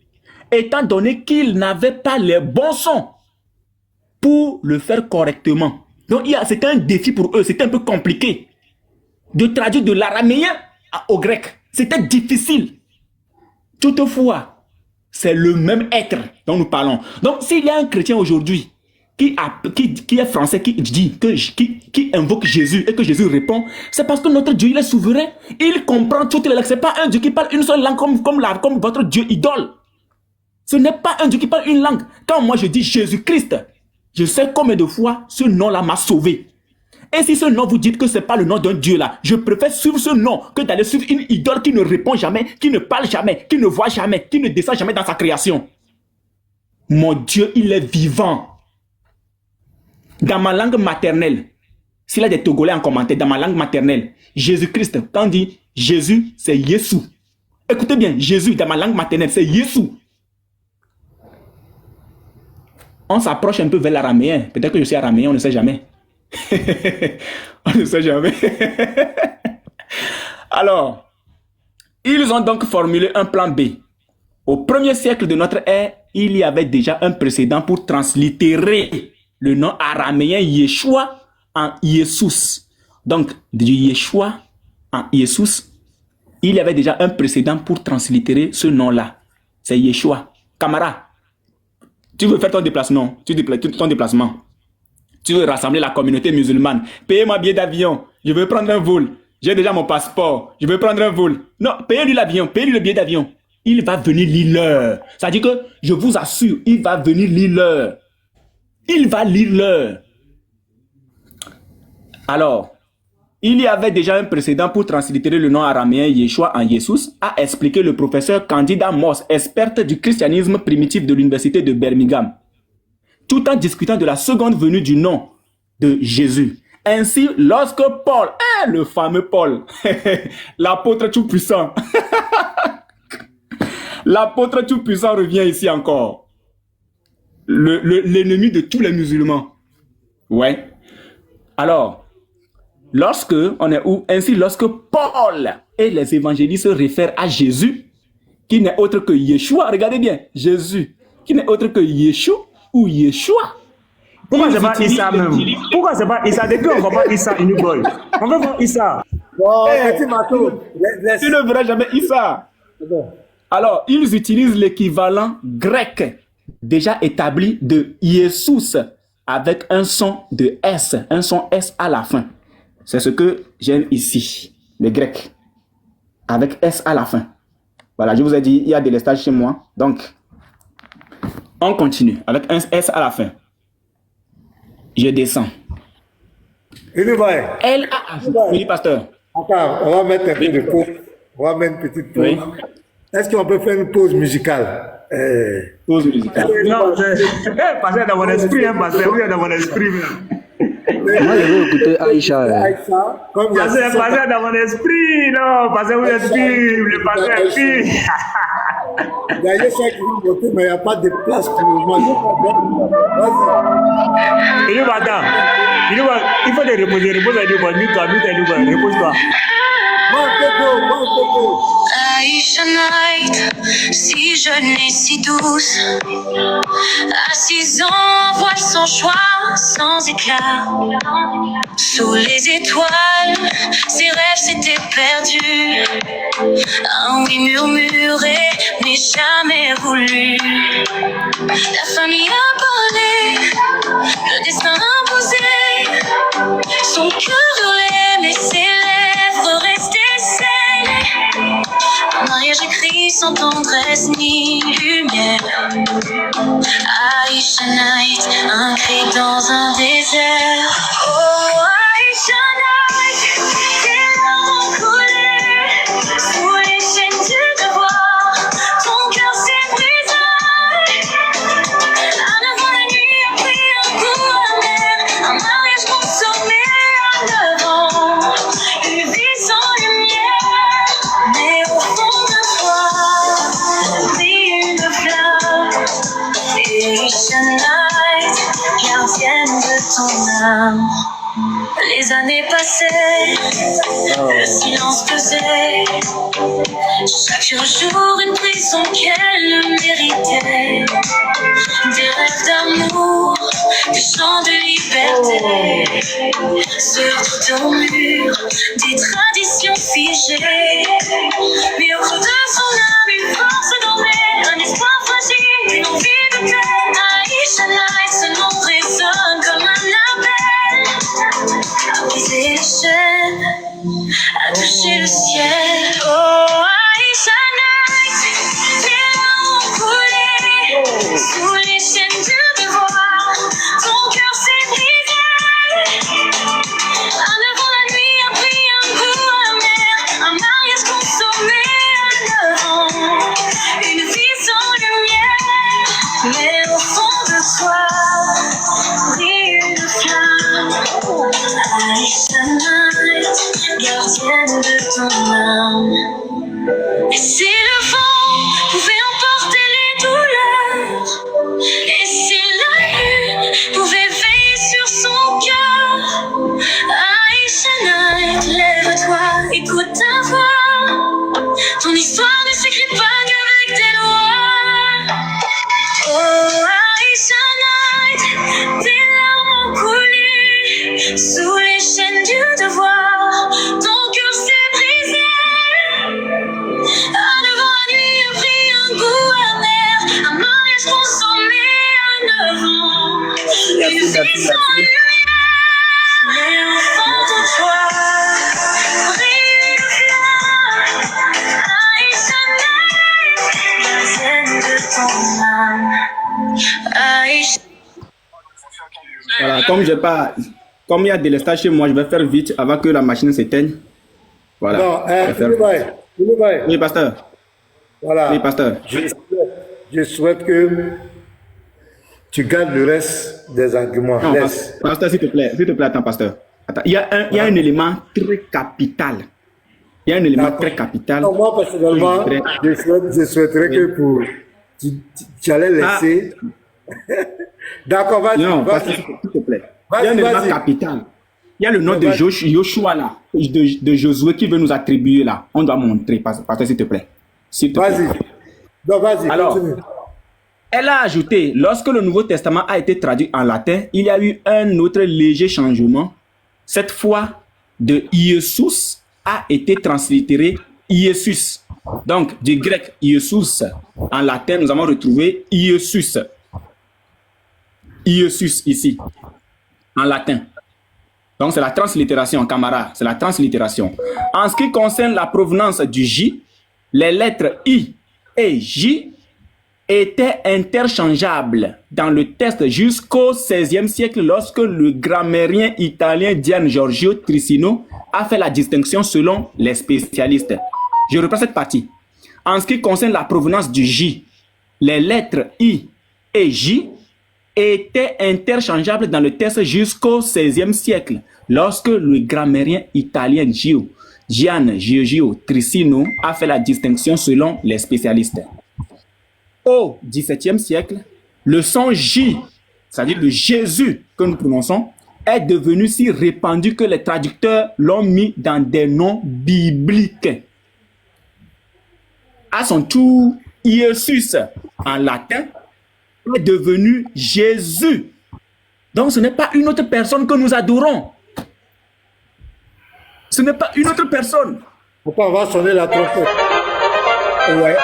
Étant donné qu'ils n'avaient pas les bons sons pour le faire correctement. Donc, c'était un défi pour eux. C'était un peu compliqué de traduire de l'araméen au grec. C'était difficile. Toutefois, c'est le même être dont nous parlons. Donc, s'il y a un chrétien aujourd'hui qui est français, qui invoque Jésus et que Jésus répond, c'est parce que notre Dieu, il est souverain. Il comprend toutes les langues. Ce n'est pas un Dieu qui parle une seule langue comme votre Dieu idole. Ce n'est pas un Dieu qui parle une langue. Quand moi je dis Jésus-Christ, je sais combien de fois ce nom-là m'a sauvé. Et si ce nom vous dit que ce n'est pas le nom d'un Dieu là, je préfère suivre ce nom que d'aller suivre une idole qui ne répond jamais, qui ne parle jamais, qui ne voit jamais, qui ne descend jamais dans sa création. Mon Dieu, il est vivant. Dans ma langue maternelle, s'il y a des Togolais en commentaire, dans ma langue maternelle, Jésus-Christ, quand on dit Jésus, c'est Yeshua. Écoutez bien, Jésus, dans ma langue maternelle, c'est Yeshua. On s'approche un peu vers l'araméen. Peut-être que je suis araméen, on ne sait jamais. On ne sait jamais. Alors, ils ont donc formulé un plan B. Au 1er siècle de notre ère, il y avait déjà un précédent pour translittérer le nom araméen Yeshua en Yesus. Donc, du Yeshua en Yesus, il y avait déjà un précédent pour translittérer ce nom-là. C'est Yeshua. Camara, tu veux faire ton déplacement, tu veux rassembler la communauté musulmane, payez-moi billet d'avion, je veux prendre un vol, j'ai déjà mon passeport, je veux prendre un vol. Non, payez-lui l'avion, payez-lui le billet d'avion. Il va venir lire l'heure. C'est-à-dire que, je vous assure, il va venir lire l'heure. Il va lire l'heure. Alors, il y avait déjà un précédent pour translittérer le nom araméen Yeshua en Jesus, a expliqué le professeur Candida Moss, experte du christianisme primitif de l'université de Birmingham, tout en discutant de la seconde venue du nom de Jésus. Ainsi, lorsque Paul, le fameux Paul, l'apôtre tout-puissant, l'apôtre tout-puissant revient ici encore, l'ennemi de tous les musulmans. Ouais. Alors, lorsque Paul et les évangélistes se réfèrent à Jésus, qui n'est autre que Yeshua, regardez bien, Jésus, qui n'est autre que Yeshua ou Yeshua. Pourquoi c'est pas Issa même? Pourquoi c'est pas Issa? Depuis on ne voit pas Issa Boy. On veut voir Issa. Tu ne verras jamais Issa. Alors, ils utilisent l'équivalent grec déjà établi de Jesus avec un son de S, un son S à la fin. C'est ce que j'aime ici, le grec, avec S à la fin. Voilà, je vous ai dit, il y a des lestages chez moi. Donc, on continue avec un S à la fin. Je descends. Elle a ajouté. Oui, pasteur. Attends, on va mettre un peu de pause. On va mettre une petite pause. Oui. Est-ce qu'on peut faire une pause musicale? Pause musicale. Non, pasteur dans mon esprit, pasteur, oui, dans mon esprit. Moi, je veux écouter Aïcha. Pasteur dans mon esprit, non, pasteur, oui, esprit, le pasteur esprit. Il y a des gens qui vont voter, mais il n'y a pas de place pour moi. Il faut te reposer, repose-toi. Aïcha Night, si jeune et si douce, à 6 ans, voile sans choix, sans éclat. Sous les étoiles, ses rêves s'étaient perdus. Un oui murmuré, mais jamais voulu. La famille a parlé, le destin imposé. Son cœur hurlait, mais ses lèvres restaient scellées. Un mariage écrit sans tendresse ni lumière. Aïcha Night, un cri dans un désert. Oh Aïcha Night, tes larmes ont coulé sous les chaînes de ton âme. Les années passaient, le silence pesait. Chaque jour une prison qu'elle méritait. Des rêves d'amour, des chants de liberté. Sur tout un mur, des traditions figées. Mais au creux de son âme, une force dormait, un espoir fragile, une envie de paix. Aïcha Night, ce nom résonne comme un appel. À briser les chaînes, à toucher le ciel. Oh, Aïcha Night, tes larmes ont coulé sous les chaînes du devoir. Ton cœur s'est brisé. À 9 ans, la nuit a pris un goût amer. Un mariage consommé à 9 ans. Une vie sans lumière. Mais au fond de toi brille une flamme. Aïcha Night, gardienne de ton âme. Et si le vent pouvait emporter les douleurs, et si la lune pouvait veiller sur son cœur, Aïcha Night, lève-toi, écoute ta voix. Ton histoire ne s'écrit pas qu'avec tes lois. Oh, Aïcha Night, tes larmes ont coulé sous les chaînes du devoir. Ton cœur s'est brisé. À 9 ans, la nuit a pris un goût amer. Un mariage consommé à 9 ans. Une vie sans lumière. Mais au fond de toi brille une flamme. Aïcha Night, gardienne de ton âme. Aïcha. Voilà, comme il y a des lestages chez moi, je vais faire vite avant que la machine s'éteigne. Voilà. Non, oui, pasteur. Voilà. Oui, pasteur. Je souhaite que tu gardes le reste des arguments. Non, pasteur, s'il te plaît, attends, pasteur. Attends. Il y a un élément très capital. Il y a un élément très capital. Non, moi, personnellement, je souhaiterais que tu allais laisser. D'accord, vas-y. Non, pasteur, s'il te plaît. Il y a un élément capital. Il y a le nom de Joshua là, de Josué qui veut nous attribuer là. On doit montrer, pasteur, s'il te plaît. Vas-y. Non, vas-y. Alors, continue. Elle a ajouté, lorsque le Nouveau Testament a été traduit en latin, il y a eu un autre léger changement. Cette fois, de Iesus a été translittéré Iesus. Donc, du grec Iesus, en latin, nous avons retrouvé Iesus. Iesus ici, en latin. Donc, c'est la translittération, camarade. C'est la translittération. En ce qui concerne la provenance du J, les lettres I et J étaient interchangeables dans le texte jusqu'au XVIe siècle lorsque le grammairien italien Gian Giorgio Trissino a fait la distinction selon les spécialistes. Je reprends cette partie. En ce qui concerne la provenance du J, les lettres I et J étaient interchangeables dans le texte jusqu'au XVIe siècle lorsque le grammairien italien Gian Giorgio Trissino a fait la distinction selon les spécialistes. Au XVIIe siècle, le son J, c'est-à-dire le Jésus que nous prononçons, est devenu si répandu que les traducteurs l'ont mis dans des noms bibliques. À son tour, Iesus, en latin, est devenu Jésus. Donc ce n'est pas une autre personne que nous adorons. Ce n'est pas une autre personne. Pourquoi on va sonner la trompette? Ouais.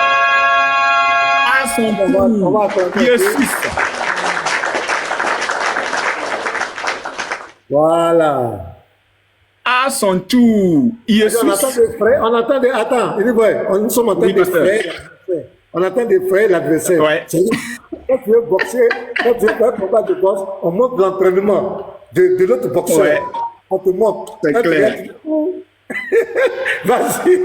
À son tour, Iesus. Voilà. À son tour, Iesus. On attend des frères, on attend des... Attends, nous sommes en train de frères. On attend des frères l'adversaire. Ouais. Quand tu veux boxer, quand tu veux faire un combat de boxe, on montre l'entraînement de l'autre boxeur. Ouais. On te montre. C'est clair. Vas-y.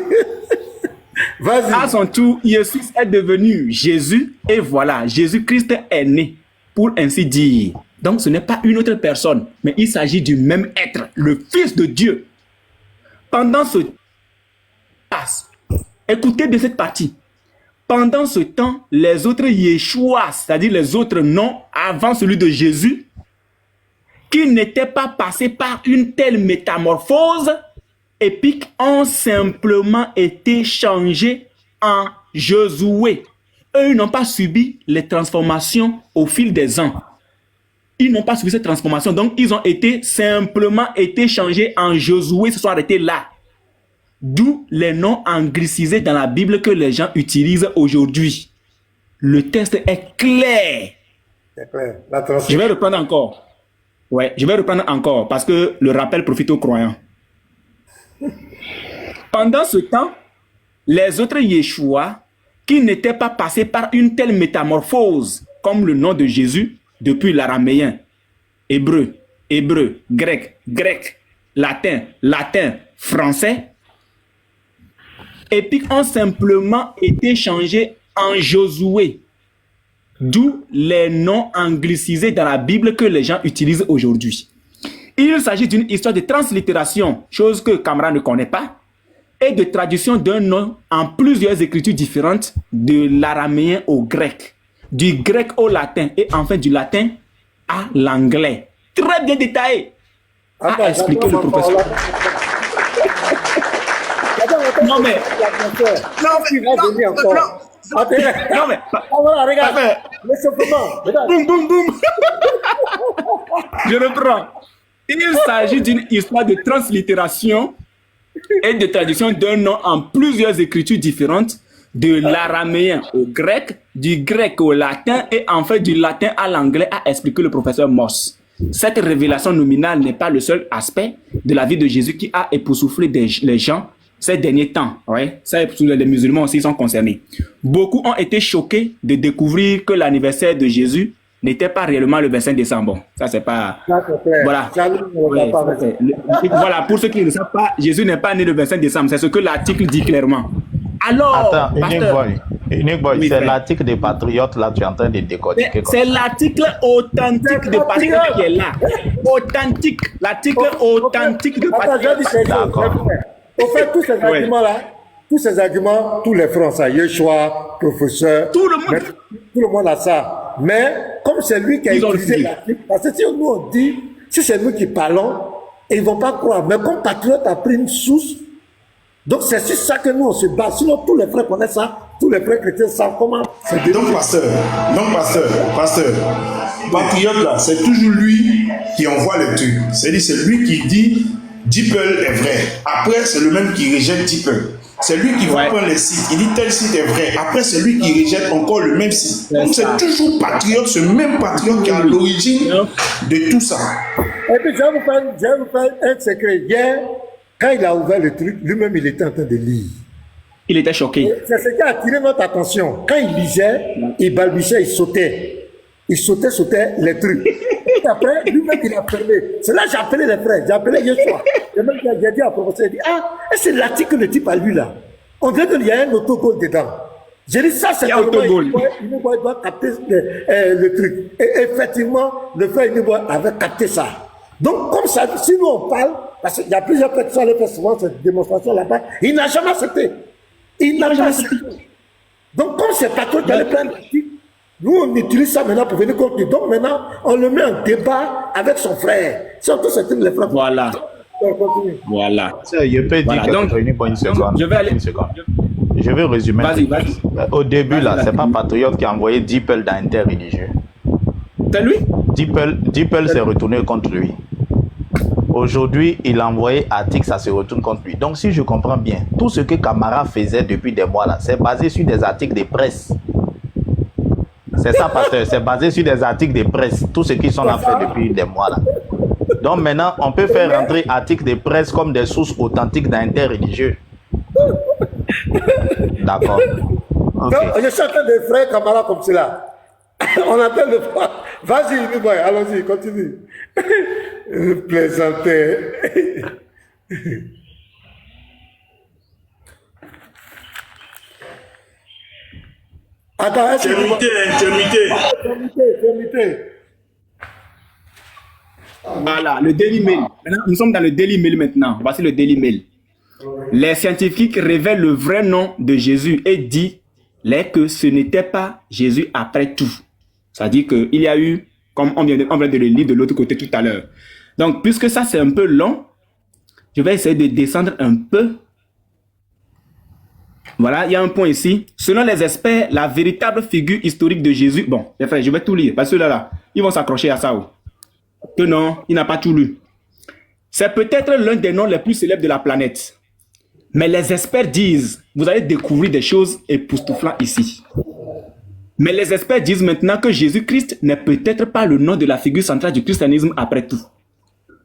Vas-y. À son tour, Iesus est devenu Jésus et voilà, Jésus-Christ est né, pour ainsi dire. Donc ce n'est pas une autre personne, mais il s'agit du même être, le Fils de Dieu. Pendant ce passe, écoutez de cette partie. Pendant ce temps, les autres Yeshua, c'est-à-dire les autres noms avant celui de Jésus, qui n'étaient pas passés par une telle métamorphose épique ont simplement été changés en Josué. Eux, ils n'ont pas subi les transformations au fil des ans. Ils n'ont pas subi cette transformation, donc ils ont simplement été changés en Josué, se sont arrêtés là. D'où les noms anglicisés dans la Bible que les gens utilisent aujourd'hui. Le texte est clair. C'est clair. Je vais reprendre encore. Ouais, je vais reprendre encore parce que le rappel profite aux croyants. Pendant ce temps, les autres Yeshua, qui n'étaient pas passés par une telle métamorphose, comme le nom de Jésus, depuis l'araméen, hébreu, hébreu, grec, grec, latin, latin, français, épiques ont simplement été changés en Josué. D'où les noms anglicisés dans la Bible que les gens utilisent aujourd'hui. Il s'agit d'une histoire de translittération, chose que Camara ne connaît pas, et de traduction d'un nom en plusieurs écritures différentes de l'araméen au grec, du grec au latin et enfin du latin à l'anglais. Très bien détaillé. A expliqué le professeur. Non mais... Non mais... Voilà, regarde. Boum, boum, boum. Je reprends. Il s'agit d'une histoire de translittération et de traduction d'un nom en plusieurs écritures différentes, de l'araméen au grec, du grec au latin et enfin du latin à l'anglais, a expliqué le professeur Moss. Cette révélation nominale n'est pas le seul aspect de la vie de Jésus qui a époustouflé les gens ces derniers temps. Ouais. Ça, les musulmans aussi sont concernés. Beaucoup ont été choqués de découvrir que l'anniversaire de Jésus n'était pas réellement le 25 décembre. Bon, ça c'est pas... Voilà. Ouais, voilà, pour ceux qui ne savent pas, Jésus n'est pas né le 25 décembre. C'est ce que l'article dit clairement. Alors, attends, Unique Boy, oui, c'est l'article des Patriotes, là, tu es en train de décortiquer. C'est l'article authentique de Patriotes qui est là. Authentique. L'article authentique de Patriotes. D'accord. Au fait, tous ces arguments-là, tous ces arguments, tous les Français, Yeshua, professeur, tout le monde a ça. Mais comme c'est lui qui a utilisé l'article, parce que si nous on dit, si c'est nous qui parlons, ils ne vont pas croire. Mais comme Patriote a pris une source, donc c'est sur ça que nous on se base. Sinon tous les frères connaissent ça, tous les frères chrétiens savent comment. Donc pasteur, Patriote là, c'est toujours lui qui envoie le truc. C'est-à-dire c'est lui qui dit DeepL est vrai. Après, c'est le même qui rejette DeepL. C'est lui qui va prendre les sites. Il dit tel site est vrai. Après, c'est lui qui rejette encore le même site. Donc, c'est toujours Patriote, ce même Patriote qui est à l'origine de tout ça. Et puis, je vais vous faire un secret. Hier, quand il a ouvert le truc, lui-même, il était en train de lire. Il était choqué. C'est ce qui a attiré notre attention. Quand il lisait, il balbutiait, il sautait. Il sautait les trucs. Et après, lui-même, il a fermé. C'est là que j'ai appelé les frères. J'ai appelé Yeshua. J'ai dit à professeur, il dit, c'est l'article que le type a lu là. On dirait qu'il y a un autogol dedans. J'ai dit, ça, c'est un autogol. Il doit capter le truc. Et effectivement, le frère Uniboy avait capté ça. Donc, comme ça, si nous on parle, parce qu'il y a plusieurs personnes qui allaient faire souvent cette démonstration là-bas, il n'a jamais accepté. Il n'a jamais accepté. Donc, comme c'est pas toi qui allait prendre l'article, nous, on utilise ça maintenant pour venir contre lui. Donc maintenant, on le met en débat avec son frère. Surtout, c'est les frères. Voilà. Voilà. Je peux dire donc, une seconde. Je vais aller. Une seconde. Je vais résumer. Vas-y. Au début, là, c'est pas Patriote qui a envoyé DeepL dans Interreligieux. C'est lui? DeepL s'est retourné contre lui. Aujourd'hui, il a envoyé article, ça se retourne contre lui. Donc, si je comprends bien, tout ce que Camara faisait depuis des mois, là, c'est basé sur des articles de presse. C'est ça, pasteur. C'est basé sur des articles de presse. Tout ce qu'ils sont là fait depuis des mois là. Donc maintenant, on peut faire rentrer articles de presse comme des sources authentiques d'interreligieux. D'accord. Okay. Donc, je suis en train de frères Camara comme cela. On appelle le frère. Vas-y, Uniboy, allons-y, continue. Plaisanter. Attends, tu es muté. Voilà, le Daily Mail. Maintenant, nous sommes dans le Daily Mail maintenant. Voici le Daily Mail. Les scientifiques révèlent le vrai nom de Jésus et disent que ce n'était pas Jésus après tout. C'est-à-dire qu'il y a eu comme on vient de le lire de l'autre côté tout à l'heure. Donc, puisque ça, c'est un peu long, je vais essayer de descendre un peu. Voilà, il y a un point ici. Selon les experts, la véritable figure historique de Jésus... Bon, je vais tout lire, parce que là, ils vont s'accrocher à ça. Que non, il n'a pas tout lu. C'est peut-être l'un des noms les plus célèbres de la planète. Mais les experts disent, vous allez découvrir des choses époustouflantes ici. Mais les experts disent maintenant que Jésus-Christ n'est peut-être pas le nom de la figure centrale du christianisme après tout.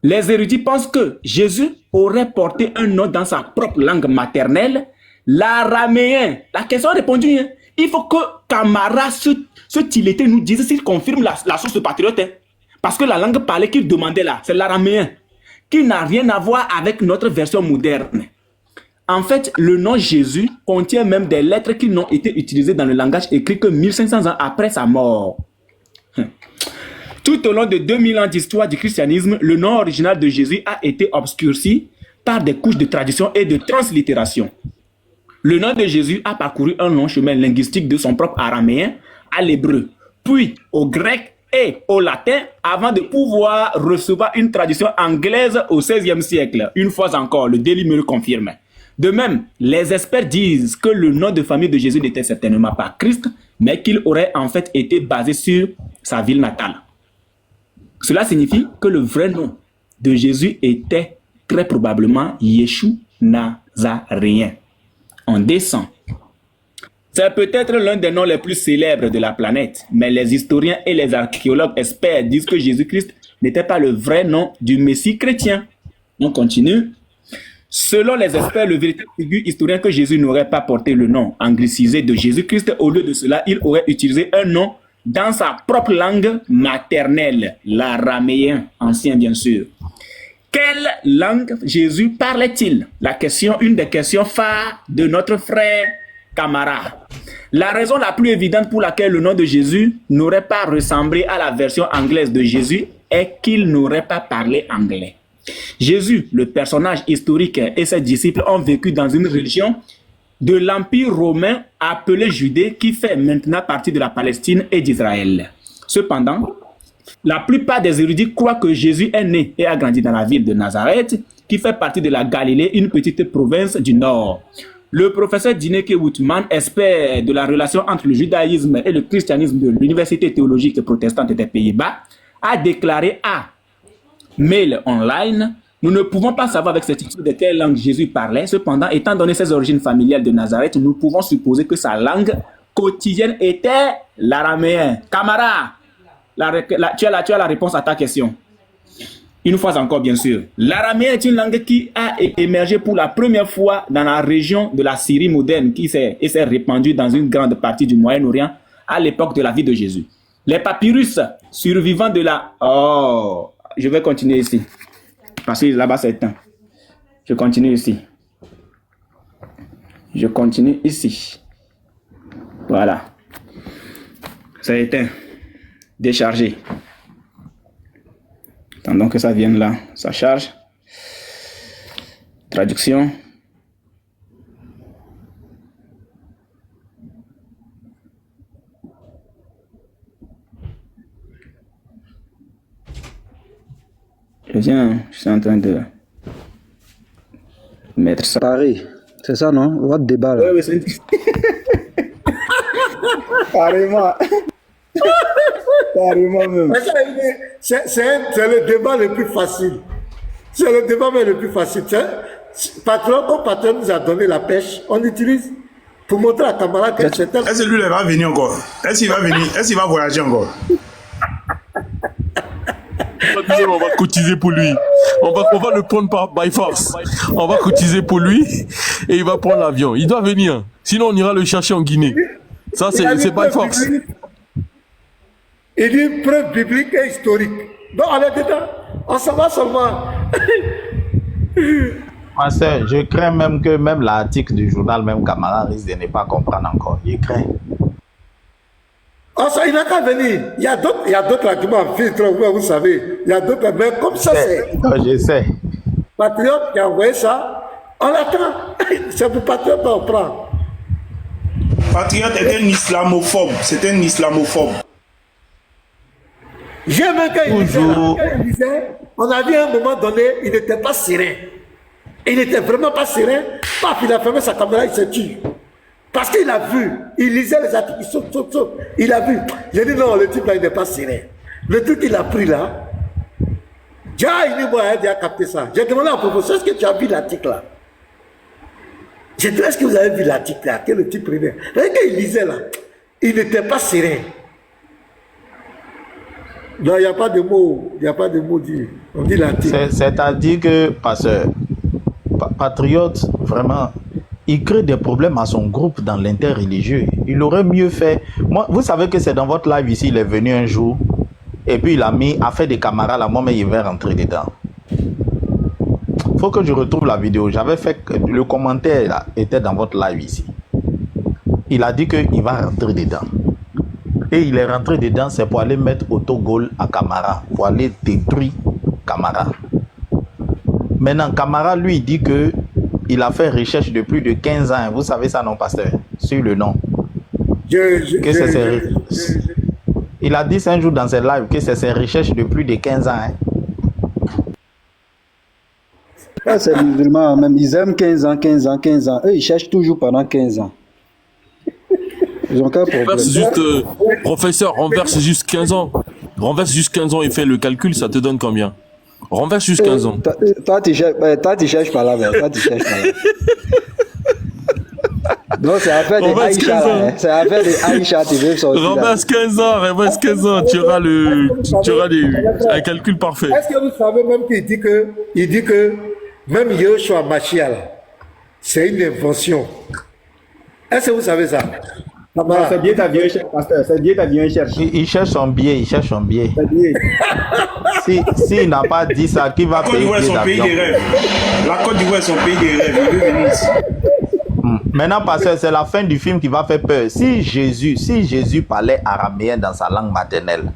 Les érudits pensent que Jésus aurait porté un nom dans sa propre langue maternelle, l'araméen. La question est répondue. Hein. Il faut que Camara, ce Tilété, nous dise s'il confirme la source de patriote. Hein. Parce que la langue parlée qu'il demandait là, c'est l'araméen, qui n'a rien à voir avec notre version moderne. En fait, le nom Jésus contient même des lettres qui n'ont été utilisées dans le langage écrit que 1500 ans après sa mort. Tout au long de 2000 ans d'histoire du christianisme, le nom original de Jésus a été obscurci par des couches de tradition et de translittération. Le nom de Jésus a parcouru un long chemin linguistique de son propre araméen à l'hébreu, puis au grec et au latin, avant de pouvoir recevoir une traduction anglaise au XVIe siècle. Une fois encore, le Daily me le confirme. De même, les experts disent que le nom de famille de Jésus n'était certainement pas Christ, mais qu'il aurait en fait été basé sur sa ville natale. Cela signifie que le vrai nom de Jésus était très probablement Yeshua Nazaréen. On descend. C'est peut-être l'un des noms les plus célèbres de la planète, mais les historiens et les archéologues experts disent que Jésus-Christ n'était pas le vrai nom du Messie chrétien. On continue. Selon les experts, le véritable figure historien que Jésus n'aurait pas porté le nom anglicisé de Jésus-Christ. Au lieu de cela, il aurait utilisé un nom dans sa propre langue maternelle, l'araméen ancien bien sûr. Quelle langue Jésus parlait-il? Une des questions phares de notre frère Camara. La raison la plus évidente pour laquelle le nom de Jésus n'aurait pas ressemblé à la version anglaise de Jésus est qu'il n'aurait pas parlé anglais. Jésus, le personnage historique et ses disciples ont vécu dans une région de l'Empire romain appelée Judée qui fait maintenant partie de la Palestine et d'Israël. Cependant, la plupart des érudits croient que Jésus est né et a grandi dans la ville de Nazareth qui fait partie de la Galilée, une petite province du Nord. Le professeur Dineke Woutman, expert de la relation entre le judaïsme et le christianisme de l'Université théologique protestante des Pays-Bas, a déclaré à Mail Online: nous ne pouvons pas savoir avec certitude de quelle langue Jésus parlait. Cependant, étant donné ses origines familiales de Nazareth, nous pouvons supposer que sa langue quotidienne était l'araméen. Camara, tu as la réponse à ta question. Une fois encore, bien sûr. L'araméen est une langue qui a émergé pour la première fois dans la région de la Syrie moderne et s'est répandue dans une grande partie du Moyen-Orient à l'époque de la vie de Jésus. Les papyrus survivants de la... Oh, je vais continuer ici. Parce que là-bas, c'est éteint. Je continue ici. Je continue ici. Voilà. C'est éteint. Déchargé. Attendons que ça vienne là. Ça charge. Traduction. Je suis en train de mettre ça. Pareil. C'est ça, non? On va te débat là. Oui, c'est... Carrément. Carrément même. C'est le débat le plus facile. C'est le débat même le plus facile. Patron, comme Patron nous a donné la pêche, on utilise pour montrer à Camara que c'est tel... Est-ce que lui, il va venir encore? Est-ce qu'il va venir? Est-ce qu'il va voyager encore? On va cotiser pour lui. On va le prendre par by force. On va cotiser pour lui et il va prendre l'avion. Il doit venir. Sinon, on ira le chercher en Guinée. Ça, c'est by force. Il dit preuve biblique et historique. Donc, on est dedans. On s'en va seulement. Master, je crains même que même l'article du journal, même Camara risque de ne pas comprendre encore. Je crains. Oh, ça, il n'a qu'à venir. Il y a d'autres arguments filtres, vous savez. Il y a d'autres, mais comme ça, c'est... Je sais. Patriote qui a envoyé ça, on l'attend. C'est pour Patriote qu'on prend. Patriote est un islamophobe. C'est un islamophobe. J'aime quand il disait, on a vu à un moment donné, il n'était pas serein. Il n'était vraiment pas serein. Paf, il a fermé sa caméra, il s'est tué. Parce qu'il a vu, il lisait les articles, il saute. Il a vu. J'ai dit non, le type là, il n'est pas serein. Le truc qu'il a pris là, il a capté ça. J'ai demandé à professeur, est-ce que tu as vu l'article là? J'ai dit, est-ce que vous avez vu l'article là que le type prenait? Quand il lisait là, il n'était pas serein. Non, il n'y a pas de mots, dit. On dit l'article. C'est-à-dire que, pasteur, patriote, vraiment, il crée des problèmes à son groupe dans l'interreligieux. Il aurait mieux fait. Moi, vous savez que c'est dans votre live ici, il est venu un jour, et puis il a fait des camarades là, moi, mais il va rentrer dedans. Faut que je retrouve la vidéo. J'avais fait le commentaire là, était dans votre live ici. Il a dit qu'il va rentrer dedans. Et il est rentré dedans, c'est pour aller mettre autogol à Camara, pour aller détruire Camara. Maintenant, Camara, lui, il dit que il a fait recherche de plus de 15 ans. Vous savez ça, non, pasteur? Sur le nom. Il a dit un jour dans ses lives que c'est ses recherches de plus de 15 ans. Hein. Ah, c'est musulman, même. Ils aiment 15 ans. Eux, ils cherchent toujours pendant 15 ans. Ils ont qu'un problème. Professeur, renverse juste 15 ans. Renverse juste 15 ans et fais le calcul, ça te donne combien? Renverse juste 15 ans. Toi, tu cherches pas là. Non, c'est affaire des Aïcha. C'est affaire des Aïcha, tu veux sortir. Renverse 15 ans. Tu auras un calcul parfait. Est-ce que vous savez même qu'il dit que même Yoshua Mashiach, c'est une invention. Est-ce que vous savez ça? C'est bien ta vieille cherche, pasteur. C'est bien ta vieille cherche. Il cherche son billet. S'il n'a pas dit ça, qui va payer son pays des rêves. La Côte d'Ivoire est son pays des rêves. Il veut venir ici. Maintenant, pasteur, c'est la fin du film qui va faire peur. Si Jésus parlait araméen dans sa langue maternelle,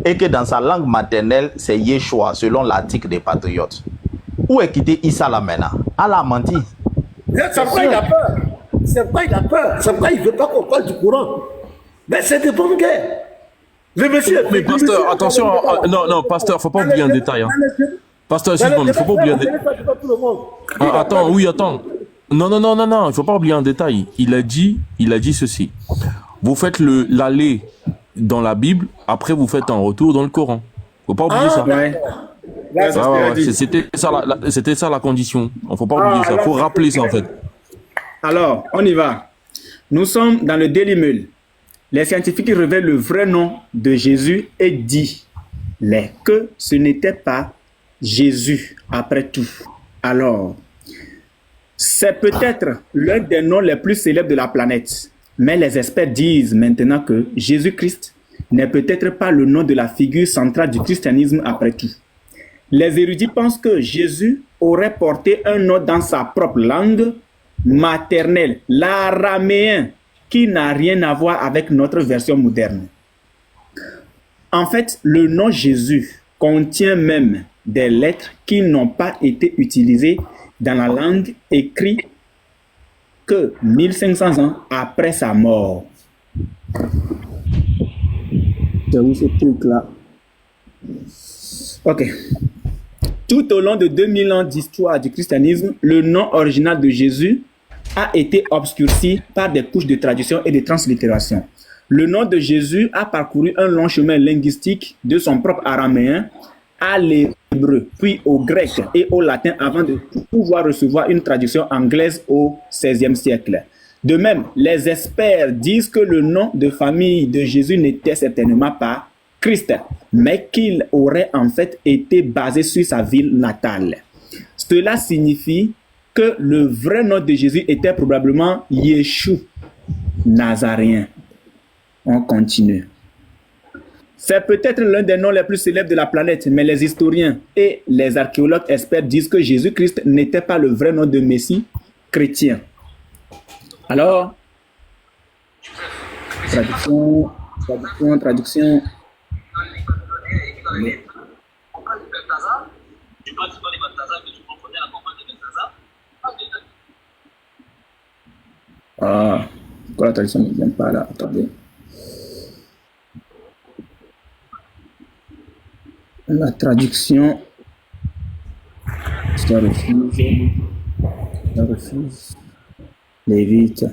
et que dans sa langue maternelle, c'est Yeshua, selon l'article des Patriotes, où est quitté Issa là maintenant? Allah a menti. C'est pourquoi il a peur. C'est pourquoi il ne veut pas qu'on parle du courant. Mais c'est de bonne guerre. Le monsieur. Mais pasteur, attention. Non, pasteur, faut pas oublier un détail. Hein. Pasteur, excuse-moi, mais faut pas oublier un détail. Attends. Non, il faut pas oublier un détail. Il a dit ceci. Vous faites l'aller dans la Bible, après vous faites un retour dans le Coran. Faut pas oublier ça. Ouais. C'était ça la condition. Il faut pas oublier ça. Faut rappeler ça en fait. Alors, on y va. Nous sommes dans le Daily Mail. Les scientifiques révèlent le vrai nom de Jésus et disent que ce n'était pas Jésus après tout. Alors, c'est peut-être l'un des noms les plus célèbres de la planète. Mais les experts disent maintenant que Jésus-Christ n'est peut-être pas le nom de la figure centrale du christianisme après tout. Les érudits pensent que Jésus aurait porté un nom dans sa propre langue maternelle, l'araméen, qui n'a rien à voir avec notre version moderne. En fait, le nom Jésus contient même des lettres qui n'ont pas été utilisées dans la langue écrite que 1500 ans après sa mort. C'est où ce truc-là? Ok. Tout au long de 2000 ans d'histoire du christianisme, le nom original de Jésus a été obscurci par des couches de traduction et de translittération. Le nom de Jésus a parcouru un long chemin linguistique de son propre araméen à l'hébreu, puis au grec et au latin avant de pouvoir recevoir une traduction anglaise au XVIe siècle. De même, les experts disent que le nom de famille de Jésus n'était certainement pas Christ, mais qu'il aurait en fait été basé sur sa ville natale. Cela signifie que le vrai nom de Jésus était probablement Yeshua, Nazaréen. On continue. C'est peut-être l'un des noms les plus célèbres de la planète, mais les historiens et les archéologues experts disent que Jésus-Christ n'était pas le vrai nom de Messie chrétien. Alors, traduction. Ah, pourquoi la traduction ne vient pas là? Attendez. La traduction. Ça refuse. Lévite.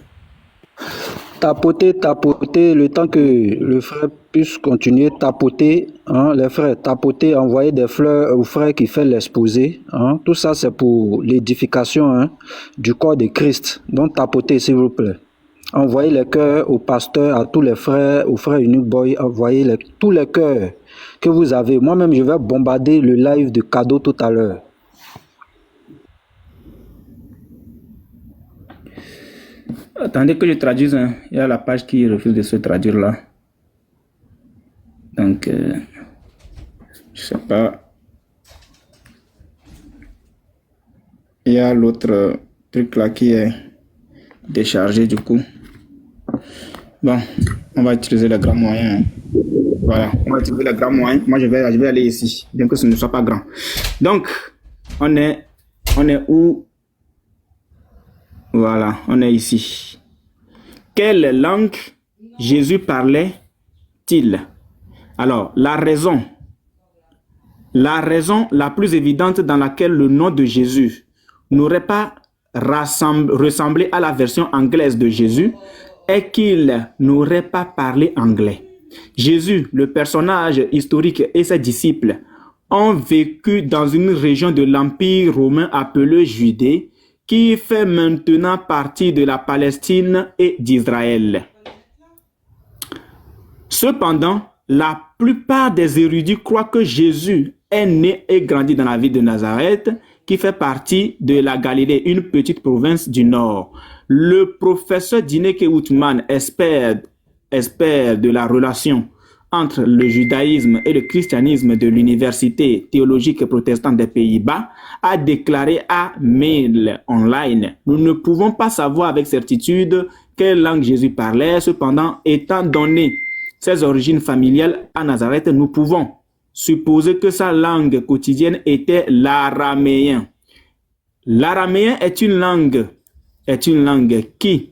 Tapoter, le temps que le frère puisse continuer, tapoter, hein, les frères, tapoter, envoyer des fleurs aux frères qui fait l'exposé. Hein, tout ça, c'est pour l'édification du corps de Christ. Donc, tapoter, s'il vous plaît. Envoyez les cœurs aux pasteurs, à tous les frères, aux frères Unique Boy, envoyez tous les cœurs que vous avez. Moi-même, je vais bombarder le live de cadeaux tout à l'heure. Attendez que je traduise. Il y a la page qui refuse de se traduire là. Donc, je sais pas. Il y a l'autre truc là qui est déchargé du coup. Bon, on va utiliser le grand moyen. Voilà, on va utiliser le grand moyen. Moi, je vais aller ici, bien que ce ne soit pas grand. Donc, on est où? Voilà, on est ici. Quelle langue Jésus parlait-il? Alors, la raison la plus évidente dans laquelle le nom de Jésus n'aurait pas ressemblé à la version anglaise de Jésus est qu'il n'aurait pas parlé anglais. Jésus, le personnage historique et ses disciples ont vécu dans une région de l'Empire romain appelée Judée, qui fait maintenant partie de la Palestine et d'Israël. Cependant, la plupart des érudits croient que Jésus est né et grandi dans la ville de Nazareth, qui fait partie de la Galilée, une petite province du Nord. Le professeur Dineke Outman, expert de la relation entre le judaïsme et le christianisme de l'université théologique protestante des Pays-Bas, a déclaré à Mail Online: nous ne pouvons pas savoir avec certitude quelle langue Jésus parlait. Cependant, étant donné ses origines familiales à Nazareth, nous pouvons supposer que sa langue quotidienne était l'araméen. L'araméen est une langue qui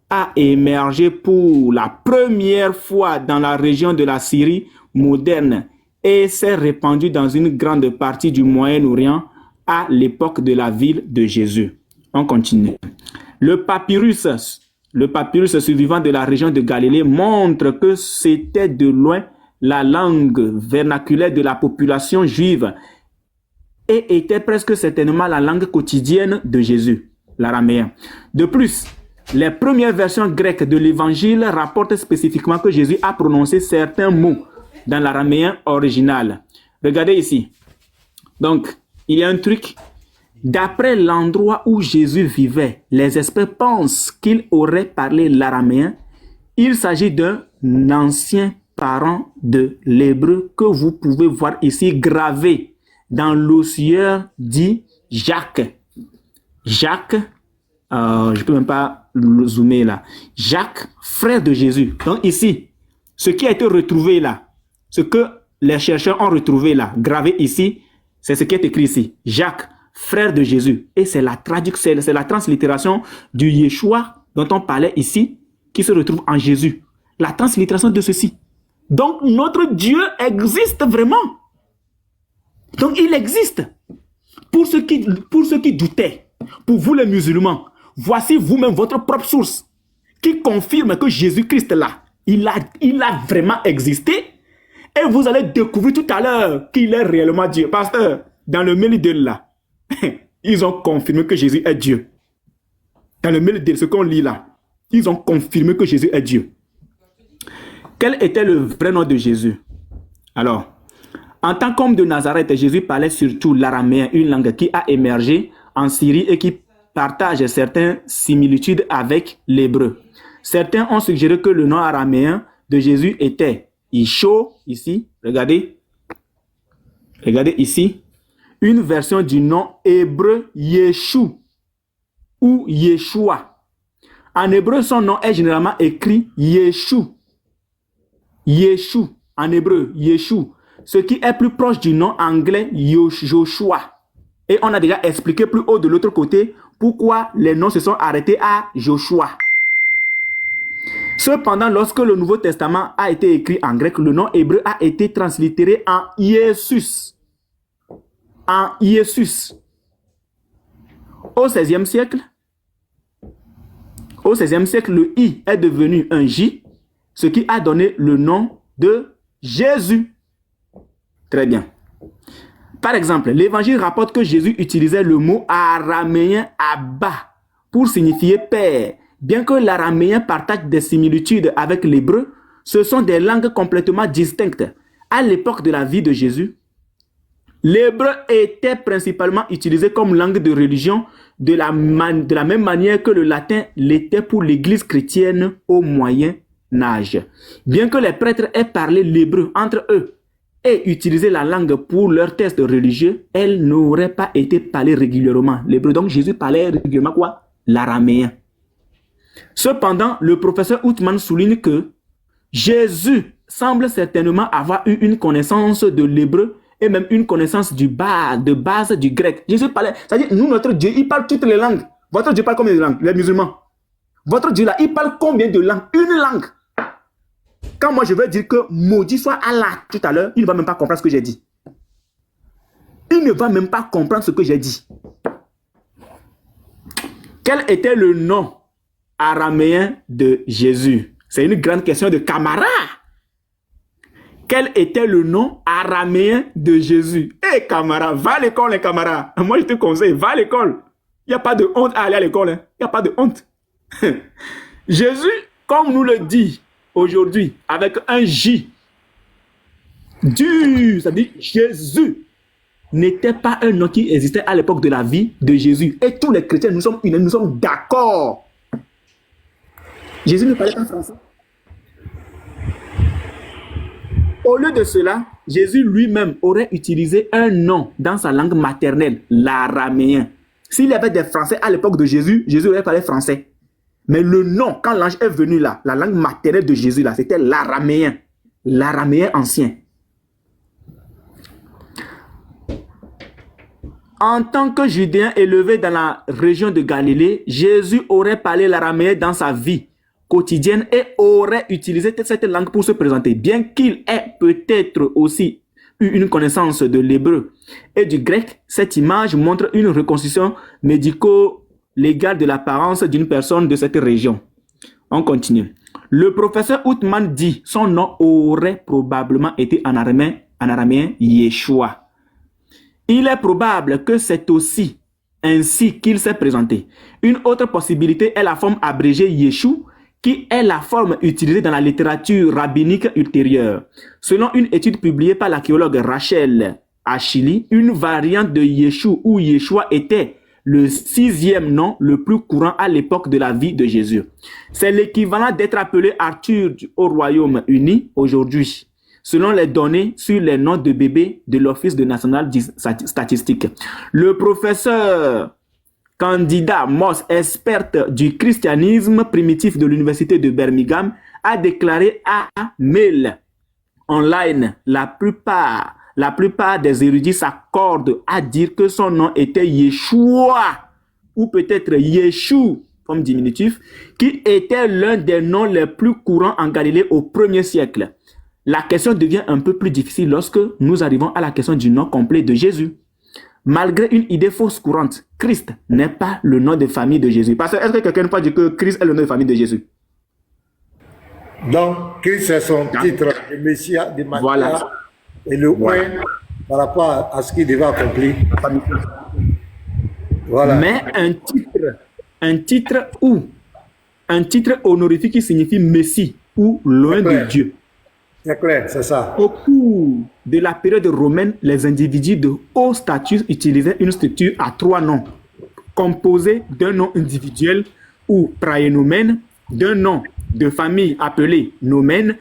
a émergé pour la première fois dans la région de la Syrie moderne et s'est répandu dans une grande partie du Moyen-Orient à l'époque de la ville de Jésus. On continue. Le papyrus survivant de la région de Galilée montre que c'était de loin la langue vernaculaire de la population juive et était presque certainement la langue quotidienne de Jésus, l'araméen. De plus, les premières versions grecques de l'évangile rapportent spécifiquement que Jésus a prononcé certains mots dans l'araméen original. Regardez ici. Donc, il y a un truc. D'après l'endroit où Jésus vivait, les experts pensent qu'il aurait parlé l'araméen. Il s'agit d'un ancien parent de l'hébreu que vous pouvez voir ici gravé dans l'ossuaire dit Jacques. Jacques, je ne peux même pas le zoomer là. Jacques, frère de Jésus. Donc ici, ce qui a été retrouvé là, ce que les chercheurs ont retrouvé là, gravé ici, c'est ce qui est écrit ici. Jacques, frère de Jésus. Et c'est la traduction, c'est la translittération du Yeshua dont on parlait ici, qui se retrouve en Jésus. La translittération de ceci. Donc notre Dieu existe vraiment. Donc il existe. Pour ceux qui doutaient, pour vous les musulmans, voici vous-même votre propre source qui confirme que Jésus-Christ là, il a vraiment existé. Et vous allez découvrir tout à l'heure qu'il est réellement Dieu. Pasteur, dans le Mélidée là, ils ont confirmé que Jésus est Dieu. Dans le Mélidée, ce qu'on lit là, ils ont confirmé que Jésus est Dieu. Quel était le vrai nom de Jésus? Alors, en tant qu'homme de Nazareth, Jésus parlait surtout l'araméen, une langue qui a émergé en Syrie et qui partage certaines similitudes avec l'hébreu. Certains ont suggéré que le nom araméen de Jésus était Isho, ici, regardez ici, une version du nom hébreu Yeshua ou Yeshua. En hébreu, son nom est généralement écrit Yeshua. Yeshua, en hébreu, Yeshua, ce qui est plus proche du nom anglais Joshua. Et on a déjà expliqué plus haut de l'autre côté pourquoi les noms se sont arrêtés à Joshua. Cependant, lorsque le Nouveau Testament a été écrit en grec, le nom hébreu a été translittéré en Iessus. En Iessus. Au XVIe siècle, le I est devenu un J, ce qui a donné le nom de Jésus. Très bien. Par exemple, l'Évangile rapporte que Jésus utilisait le mot araméen Abba pour signifier père. Bien que l'araméen partage des similitudes avec l'hébreu, ce sont des langues complètement distinctes. À l'époque de la vie de Jésus, l'hébreu était principalement utilisé comme langue de religion de la même manière que le latin l'était pour l'Église chrétienne au Moyen Âge. Bien que les prêtres aient parlé l'hébreu entre eux et utilisé la langue pour leurs tests religieux, elle n'aurait pas été parlée régulièrement. L'hébreu, donc Jésus parlait régulièrement quoi? L'araméen. Cependant, le professeur Outman souligne que Jésus semble certainement avoir eu une connaissance de l'hébreu et même une connaissance de base du grec. Jésus parlait, c'est-à-dire, nous, notre Dieu, il parle toutes les langues. Votre Dieu parle combien de langues? Les musulmans. Votre Dieu là, il parle combien de langues? Une langue. Quand moi je veux dire que maudit soit Allah tout à l'heure, il ne va même pas comprendre ce que j'ai dit. Il ne va même pas comprendre ce que j'ai dit. Quel était le nom araméen de Jésus? C'est une grande question de Camara. Quel était le nom araméen de Jésus? Eh Camara, va à l'école les Camara. Moi je te conseille, va à l'école. Il n'y a pas de honte à aller à l'école. Il n'y a pas de honte. Jésus, comme nous le dit aujourd'hui, avec un J, du, ça dit Jésus, n'était pas un nom qui existait à l'époque de la vie de Jésus. Et tous les chrétiens, nous sommes d'accord. Jésus ne parlait pas français. Au lieu de cela, Jésus lui-même aurait utilisé un nom dans sa langue maternelle, l'araméen. S'il y avait des Français à l'époque de Jésus, Jésus aurait parlé français. Mais le nom, quand l'ange est venu là, la langue maternelle de Jésus là, c'était l'araméen. L'araméen ancien. En tant que Judéen élevé dans la région de Galilée, Jésus aurait parlé l'araméen dans sa vie quotidienne et aurait utilisé cette langue pour se présenter. Bien qu'il ait peut-être aussi eu une connaissance de l'hébreu et du grec, cette image montre une reconstitution médico-légale de l'apparence d'une personne de cette région. On continue. Le professeur Outman dit son nom aurait probablement été en araméen Yeshua. Il est probable que c'est aussi ainsi qu'il s'est présenté. Une autre possibilité est la forme abrégée Yeshua, qui est la forme utilisée dans la littérature rabbinique ultérieure. Selon une étude publiée par l'archéologue Rachel Achille, une variante de Yeshua ou Yeshua était le 6e nom le plus courant à l'époque de la vie de Jésus. C'est l'équivalent d'être appelé Arthur au Royaume-Uni aujourd'hui, selon les données sur les noms de bébés de l'Office national de statistique. Le professeur Candida Moss, experte du christianisme primitif de l'université de Birmingham, a déclaré à Mail Online, la plupart des érudits s'accordent à dire que son nom était Yeshua, ou peut-être Yeshua, comme diminutif, qui était l'un des noms les plus courants en Galilée au 1er siècle. La question devient un peu plus difficile lorsque nous arrivons à la question du nom complet de Jésus. Malgré une idée fausse courante, Christ n'est pas le nom de famille de Jésus. Parce que est-ce que quelqu'un peut dire que Christ est le nom de famille de Jésus? Donc, Christ c'est son titre de Messie, de Matthieu, voilà. Et le point par rapport à ce qu'il devait accomplir. Voilà. Mais un titre honorifique qui signifie Messie ou loin de Dieu. C'est clair, c'est ça. Au cours de la période romaine, les individus de haut statut utilisaient une structure à 3 noms, composée d'un nom individuel ou praenomen, d'un nom de famille appelé nomen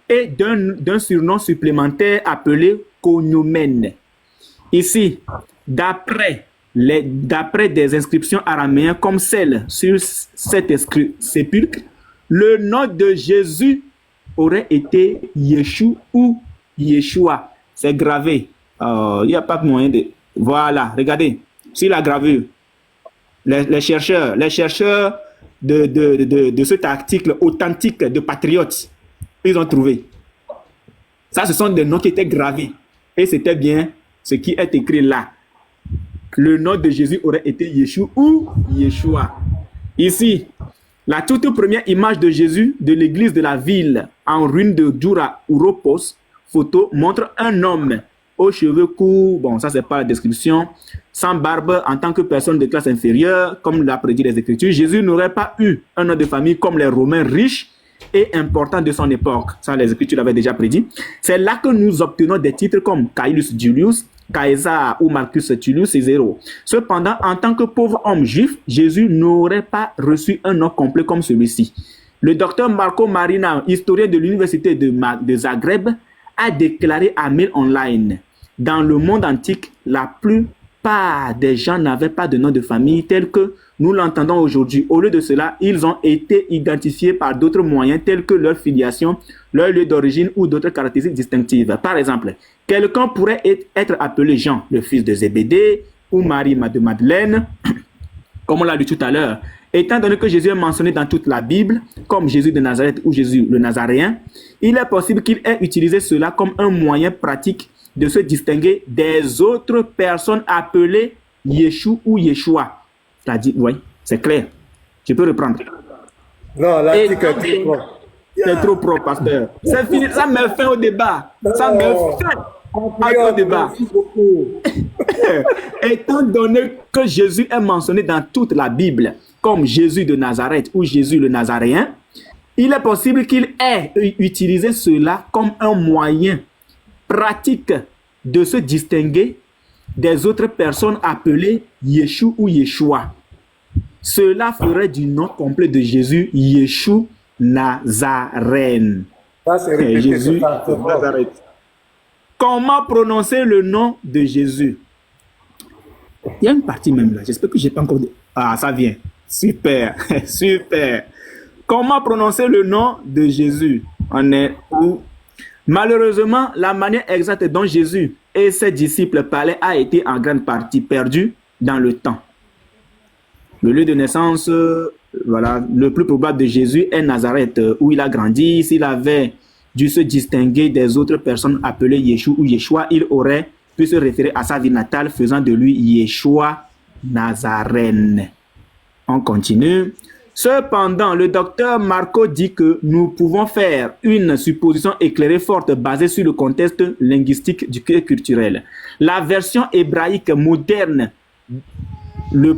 et d'un surnom supplémentaire appelé cognomen. Ici, d'après des inscriptions araméennes comme celle sur cet sépulcre, le nom de Jésus aurait été Yeshua ou Yeshua. C'est gravé. Il n'y a pas de moyen de... Voilà, regardez. Sur la gravure. Les chercheurs de cet article authentique de Patriote. Ils ont trouvé. Ça, ce sont des noms qui étaient gravés. Et c'était bien ce qui est écrit là. Le nom de Jésus aurait été Yeshua ou Yeshua. Ici, la toute première image de Jésus de l'église de la ville en ruine de Djura Uropos, photo, montre un homme aux cheveux courts, bon ça c'est pas la description, sans barbe en tant que personne de classe inférieure, comme l'a prédit les Écritures. Jésus n'aurait pas eu un nom de famille comme les Romains riches et importants de son époque. Ça les Écritures l'avaient déjà prédit. C'est là que nous obtenons des titres comme Caius Julius, Caesar ou Marcus Tullius Cicéron. Cependant, en tant que pauvre homme juif, Jésus n'aurait pas reçu un nom complet comme celui-ci. Le docteur Marco Marina, historien de l'université de Zagreb, a déclaré à Mail Online: dans le monde antique, la plupart des gens n'avaient pas de nom de famille tel que nous l'entendons aujourd'hui. Au lieu de cela, ils ont été identifiés par d'autres moyens tels que leur filiation, leur lieu d'origine ou d'autres caractéristiques distinctives. Par exemple, quelqu'un pourrait être appelé Jean, le fils de Zébédée, ou Marie de Madeleine, comme on l'a dit tout à l'heure. Étant donné que Jésus est mentionné dans toute la Bible, comme Jésus de Nazareth ou Jésus le Nazaréen, il est possible qu'il ait utilisé cela comme un moyen pratique de se distinguer des autres personnes appelées Yeshua ou Yeshua. Oui, c'est clair. Je peux reprendre. Non, l'article est trop propre. C'est trop propre, pasteur. C'est fini. Ça met fin au débat. Ça met fin au débat. Étant donné que Jésus est mentionné dans toute la Bible comme Jésus de Nazareth ou Jésus le Nazaréen, il est possible qu'il ait utilisé cela comme un moyen pratique de se distinguer des autres personnes appelées Yeshua ou Yeshua. Cela ferait du nom complet de Jésus Yeshua Nazarène. Jésus de Nazareth. Comment prononcer le nom de Jésus? Il y a une partie même là. J'espère que je n'ai pas encore dit. Ah, ça vient. Super. Super. Comment prononcer le nom de Jésus? On est où? Malheureusement, la manière exacte dont Jésus et ses disciples parlaient a été en grande partie perdue dans le temps. Le lieu de naissance, voilà, le plus probable de Jésus est Nazareth, où il a grandi. S'il avait dû se distinguer des autres personnes appelées Yeshua ou Yeshua, il aurait pu se référer à sa ville natale, faisant de lui Yeshua Nazarène. On continue. Cependant, le docteur Marco dit que nous pouvons faire une supposition éclairée forte basée sur le contexte linguistique et culturel. La version hébraïque moderne, le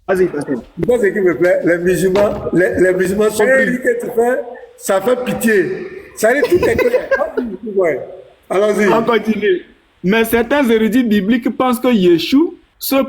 Vas-y, vas-y. Moi, ce qui me plaît, les musulmans sont pris. Que tu fais, ça fait pitié. Ça dit tout est clair. Allons-y. On continue. Mais certains érudits bibliques pensent que Yeshua se